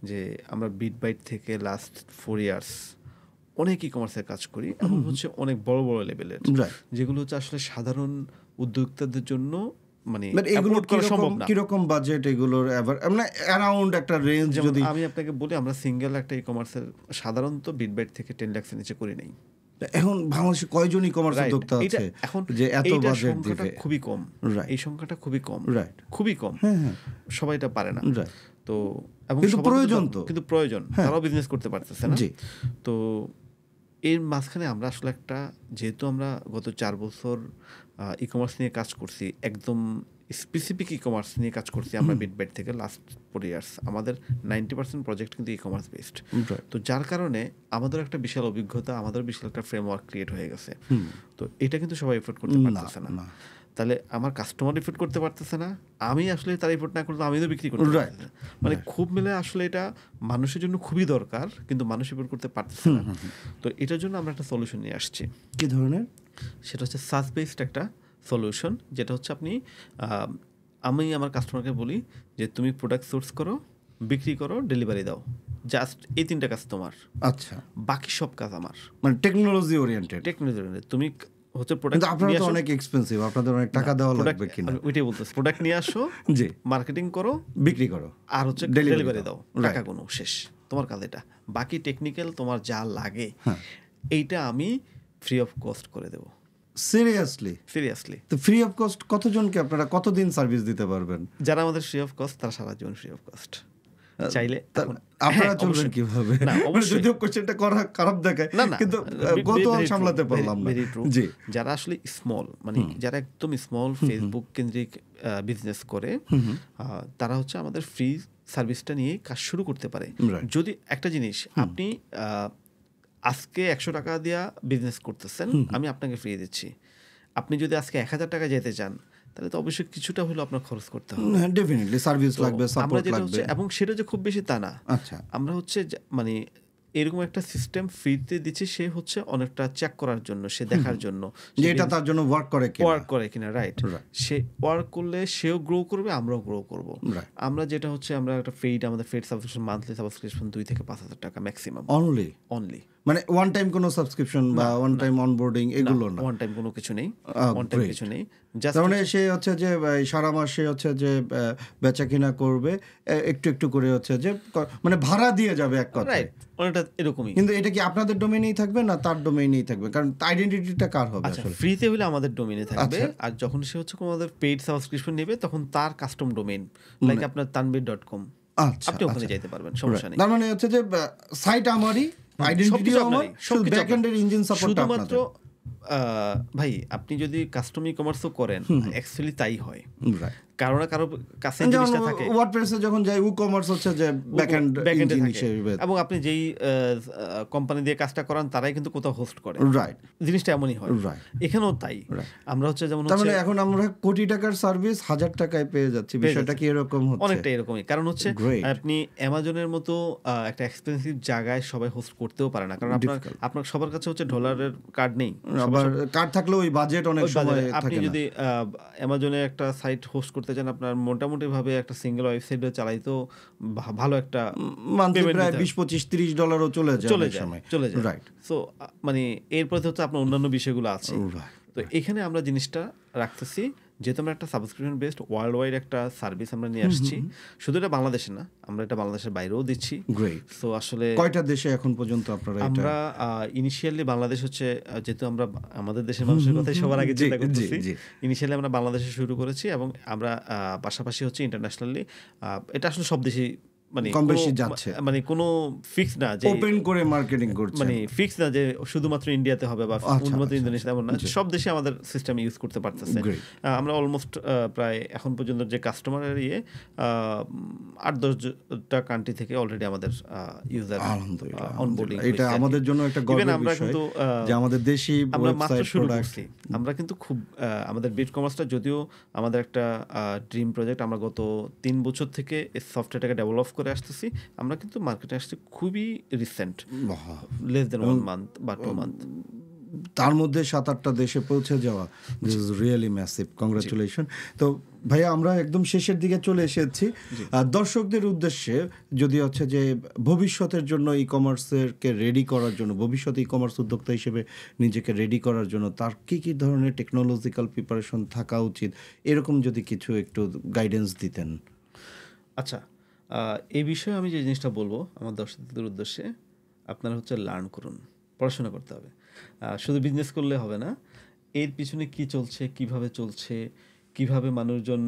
যে আমরা বিটবাইট থেকে লাস্ট 4 years অনেক ই কমার্সের কাজ করি এবং হচ্ছে অনেক বড় বড় লেভেলের, যেগুলো হচ্ছে আসলে সাধারণ উদ্যোক্তাদের জন্য মানে এগুলো কিরকম বাজেট এগুলোর মানে অ্যারাউন্ড একটা রেঞ্জ যদি আমি আপনাকে বলি, আমরা সিঙ্গেল একটা ই কমার্সের সাধারণত বিটবাইট থেকে 10 লাখ এর নিচে করি নাই। এখন বাংলাদেশে কয়জন ই কমার্স উদ্যোক্তা আছে এখন যে এত বাজেট দিবে? খুবই কম, এই সংখ্যাটা খুবই কম, খুবই কম, সবাই এটা পারে না। তো এবং কিন্তু প্রয়োজন, তারাও বিজনেস করতে পারতেছে না। তো এর মাঝখানে আমরা আসলে একটা, যেহেতু আমরা গত 4 বছর ই কমার্স নিয়ে কাজ করছি, একদম স্পেসিফিক ই কমার্স নিয়ে কাজ করছি আমরা বিটবাইট থেকে লাস্ট 4 years, আমাদের 90% প্রজেক্ট কিন্তু ই কমার্স বেসড। তো যার কারণে আমাদের একটা বিশাল অভিজ্ঞতা, আমাদের বিশাল একটা ফ্রেমওয়ার্ক ক্রিয়েট হয়ে গেছে। তো এটা কিন্তু সবাই এফোর্ড করতে পারতেছে না। তাহলে আমার কাস্টমার এফোর্ড করতে পারতেছে না, আমি আসলে তার এফোর্ট না করলে আমি তো বিক্রি করতে পারছি না। মানে খুব মিলে আসলে এটা মানুষের জন্য খুবই দরকার, কিন্তু মানুষ এফোর্ড করতে পারতেছে না। তো এটার জন্য আমরা একটা সলিউশন নিয়ে আসছি। কি ধরনের? সেটা হচ্ছে সাস বেসড একটা সলিউশন, যেটা হচ্ছে আমি আমার কাস্টমারকে বলি যে তুমি প্রোডাক্ট সোর্স করো, বিক্রি করো, ডেলিভারি দাও, জাস্ট এই 3টা কাজ তোমার। আচ্ছা, বাকি সব কাজ আমার। মানে টেকনোলজি ওরিয়েন্টেড। তুমি হচ্ছে প্রোডাক্ট, আপনারা তো অনেক এক্সপেন্সিভ, আপনাদের অনেক টাকা দেওয়া লাগবে কিনা, ওইটাই বলতেছি। প্রোডাক্ট নিয়ে আসো, জি, মার্কেটিং করো, বিক্রি করো, আর হচ্ছে ডেলিভারি দাও, টাকা কোনো শেষ, তোমার কাজ এটা। বাকি টেকনিক্যাল তোমার যা লাগে এইটা আমি ফ্রি অফ কস্ট করে দেবো। সিরিয়াসলি? তো ফ্রি অফ কস্ট কতজনকে আপনারা কতদিন সার্ভিস দিতে পারবেন? যারা আমাদের ফ্রি অফ কস্ট তারা সারা জীবন ফ্রি অফ কস্ট। চাইলে আপনারা চলবেন কিভাবে? যদিও কোশ্চেনটা খারাপ দেখায়, কিন্তু কত সামলাতে পারলাম না। জি, যারা আসলে স্মল, মানে যারা একদম স্মল ফেসবুক কেন্দ্রিক বিজনেস করে, তারা হচ্ছে আমাদের ফ্রি সার্ভিসটা নিয়ে কাজ শুরু করতে পারে। যদি একটা জিনিস, আপনি আজকে $100 দিয়া বিজনেস করতেছেন, আমি আপনাকে ফ্রি দিচ্ছি। আপনি যদি আজকে $1000 যেতে চান, তাহলে তো অবশ্যই কিছুটা হলো আপনার খরচ করতে হবে। ডেফিনেটলি সার্ভিস লাগবে, সাপোর্ট লাগবে, এবং সেটা যে খুব বেশি তা না। আচ্ছা, আমরা হচ্ছে মানে এরকম একটা সিস্টেম ফ্রিতে দিচ্ছি, সে হচ্ছে অনেকটা চেক করার জন্য, সে দেখার জন্য যে এটা তার জন্য ওয়ার্ক করে কিনা। রাইট। সে ওয়ার্ক করলে সেও গ্রো করবে, আমরাও গ্রো করব। আমরা যেটা হচ্ছে আমরা একটা আমাদের পেইড সাবস্ক্রিপশন, মান্থলি সাবস্ক্রিপশন $2,000 থেকে $5,000 ম্যাক্সিমাম, অনলি। মানে ওয়ান টাইম কোনো সাবস্ক্রিপশন বা ওয়ান টাইম অনবোর্ডিং এগুলো না, ওয়ান টাইম কোনো কিছু নেই, ওয়ান টাইম কিছু নেই। জাস্ট তার মানে সে হচ্ছে যে সারা মাসে হচ্ছে যে বেচা কিনা করবে, একটু একটু করে হচ্ছে যে মানে ভাড়া দিয়ে যাবে এক কথায়। রাইট, অনেকটা এরকমই। কিন্তু এটা কি আপনাদের ডোমেইনেই থাকবে না তার ডোমেইনেই থাকবে? কারণ আইডেন্টিটিটা কার হবে আচ্ছা, আসলে? ফ্রিতে হলে আমাদের ডোমেইনে থাকবে, আচ্ছা। আর যখন সে হচ্ছে আমাদের পেইড সাবস্ক্রিপশন নেবে তখন তার কাস্টম ডোমেইন, লাইক আপনার tanveer.com, আচ্ছা, আপনি ওখানে যাইতে পারবেন, সমস্যা নেই। তার মানে হচ্ছে যে সাইট আমারই, আইডেন্টিটি সবকিছু আমার, আপনারই, শুধু সবকিছু ব্যাক এন্ডের ইঞ্জিন সাপোর্টটা শুধুমাত্র আপনাদের। ভাই আপনি যদি কাস্টম ই কমার্সও করেন, অ্যাকচুয়ালি তাই হয়, রাইট। কারো না কারো কাছে যেমন জিনিসটা থাকে, ওয়ার্ডপ্রেসে যখন যাই ই-কমার্স হচ্ছে যে ব্যাক এন্ড ব্যাকএন্ডে ইঞ্জিন থাকে, হিসেবে। এবং আপনি যেই কোম্পানি দিয়ে কাজটা করান তারাই কিন্তু কোথাও হোস্ট করে, রাইট, জিনিসটা এমনই হয়। রাইট। এখানেও তাই, আমরা হচ্ছে যেমন তার মানে হচ্ছে এখন আমরা কোটি টাকার সার্ভিস 1000 টাকায় পেয়ে যাচ্ছি, বিষয়টা কি এরকম হচ্ছে? অনেকটা এরকমই, কারণ হচ্ছে Great. আপনি অ্যামাজনের মতো একটা এক্সপেন্সিভ জায়গায় সবাই হোস্ট করতেও পারে না, কারণ আপনার সবার কাছে হচ্ছে ডলারের কার্ড নেই, আবার কার্ড থাকলেও ওই বাজেট অনেক সময় আপনি থাকে না। যদি অ্যামাজনে একটা সাইট হোস্ট করতে চান, আপনার মোটামুটি ভাবে একটা সিঙ্গেল ওয়েবসাইটে চালাইতো ভালো একটা মান্থলি payment প্রায় দিতে হবে। 20-25-30 ডলারও চলে যায় চলে অনেক যায় সময়। চলে যায় রাইট, সো মানে এরপরে তো হচ্ছে আপনার অন্যান্য বিষয়গুলো আছে। রাইট। তো এখানে আমরা জিনিসটা রাখতেছি, যেহেতু আমরা একটা সাবস্ক্রিপশন বেসড ওয়ার্ল্ড ওয়াইড একটা সার্ভিস আমরা নিয়ে আসছি, শুধু এটা বাংলাদেশে না, আমরা এটা বাংলাদেশের বাইরেও দিচ্ছি। গ্রেট। সো আসলে কয়টা দেশে এখন পর্যন্ত আপনারা এটা? আমরা ইনিশিয়ালি বাংলাদেশ হচ্ছে, যেহেতু আমরা আমাদের দেশের মানুষের কথাই সবার আগে চিন্তা করতেছি, ইনিশিয়ালি আমরা বাংলাদেশে শুরু করেছি, এবং আমরা পাশাপাশি হচ্ছে ইন্টারন্যাশনালি এটা আসলে সব দেশেই মানে কম বেশি যাচ্ছে, মানে কোনো ফিক্স না যে ওপেন করে মার্কেটিং করছে, মানে ফিক্স না যে শুধুমাত্র ইন্ডিয়াতে হবে বা শুধুমাত্র ইন্দোনেশিয়া, এমন না, সব দেশে আমাদের সিস্টেম ইউজ করতে পারতেছে। আমরা অলমোস্ট প্রায় এখন পর্যন্ত যে কাস্টমারের 8-10টা কান্ট্রি থেকে অলরেডি আমাদের ইউজার অনবোর্ডিং। এটা আমাদের জন্য একটা গর্বের বিষয় কিন্তু যে আমাদের দেশি আমরা মাত্র ওয়েবসাইট শুরু প্রোডাক্ট। করছি, আমরা কিন্তু খুব আমাদের বিট কমার্সটা যদিও আমাদের একটা ড্রিম প্রজেক্ট, আমরা গত 3 বছর থেকে এই সফটওয়্যারটাকে ডেভেলপ করে আসতেছি, আমরা কিন্তু মার্কেটে আসছি খুবই রিসেন্ট, লেস দেন 1 মান্থ বা 2 মান্থ, তার মধ্যে 7-8টা দেশে পৌঁছে যাওয়া, this is really massive, congratulation. তো ভাইয়া আমরা একদম শেষের দিকে চলে এসেছি। দর্শকদের উদ্দেশ্যে যদি হচ্ছে যে ভবিষ্যতের জন্য ই কমার্সেরকে রেডি করার জন্য, ভবিষ্যতে ই কমার্স উদ্যোক্তা হিসেবে নিজেকে রেডি করার জন্য তার কী কী ধরনের টেকনোলজিক্যাল প্রিপারেশন থাকা উচিত, এরকম যদি কিছু একটু গাইডেন্স দিতেন। আচ্ছা, এই বিষয়ে আমি যে জিনিসটা বলবো আমার দর্শকদের উদ্দেশ্যে, আপনারা হচ্ছে লার্ন করুন, পড়াশোনা করতে হবে, শুধু বিজনেস করলে হবে না, এর পিছনে কি চলছে, কিভাবে চলছে, কিভাবে মানুষজন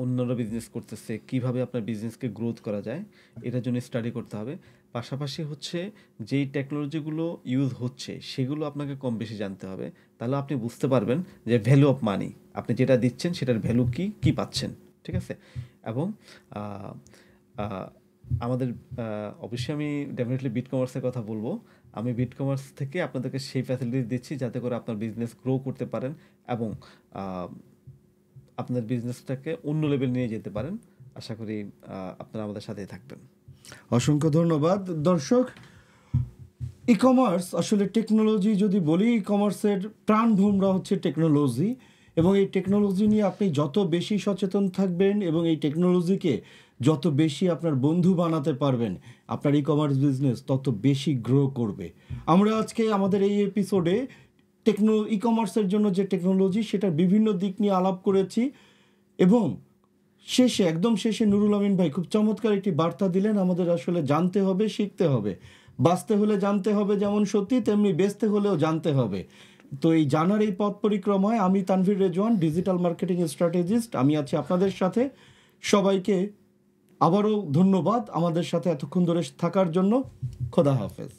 অন্যরা বিজনেস করতেছে, কিভাবে আপনার বিজনেসকে গ্রোথ করা যায়, এটার জন্য স্টাডি করতে হবে। পাশাপাশি হচ্ছে যেই টেকনোলজিগুলো ইউজ হচ্ছে সেগুলো আপনাকে কম বেশি জানতে হবে, তাহলে আপনি বুঝতে পারবেন যে ভ্যালু অফ মানি, আপনি যেটা দিচ্ছেন সেটার ভ্যালু কি পাচ্ছেন, ঠিক আছে। এবং আমাদের অবশ্যই আমি ডেফিনেটলি বিট কমার্সের কথা বলবো, আমি বিট কমার্স থেকে আপনাদেরকে সেই ফ্যাসিলিটি দিচ্ছি যাতে করে আপনার বিজনেস গ্রো করতে পারেন এবং আপনার বিজনেসটাকে অন্য লেভেল নিয়ে যেতে পারেন। আশা করি আপনারা আমাদের সাথেই থাকবেন। অসংখ্য ধন্যবাদ। দর্শক, ই কমার্স আসলে টেকনোলজি যদি বলি, ই কমার্সের প্রাণভোমরা হচ্ছে টেকনোলজি, এবং এই টেকনোলজি নিয়ে আপনি যত বেশি সচেতন থাকবেন এবং এই টেকনোলজিকে যত বেশি আপনার বন্ধু বানাতে পারবেন, আপনার ই কমার্স বিজনেস তত বেশি গ্রো করবে। আমরা আজকে আমাদের এই এপিসোডে ই কমার্সের জন্য যে টেকনোলজি সেটার বিভিন্ন দিক নিয়ে আলাপ করেছি, এবং একদম শেষে নুরুল আমিন ভাই খুব চমৎকার একটি বার্তা দিলেন, আমাদের আসলে জানতে হবে, শিখতে হবে, বাঁচতে হলে জানতে হবে যেমন সত্যি, তেমনি বেচতে হলেও জানতে হবে। তো এই জানার এই পথ পরিক্রমায় আমি Tanvir Rezwan, digital marketing strategist, আমি আছি আপনাদের সাথে। সবাইকে আবারও ধন্যবাদ আমাদের সাথে এতক্ষণ ধরে থাকার জন্য। খোদা হাফেজ।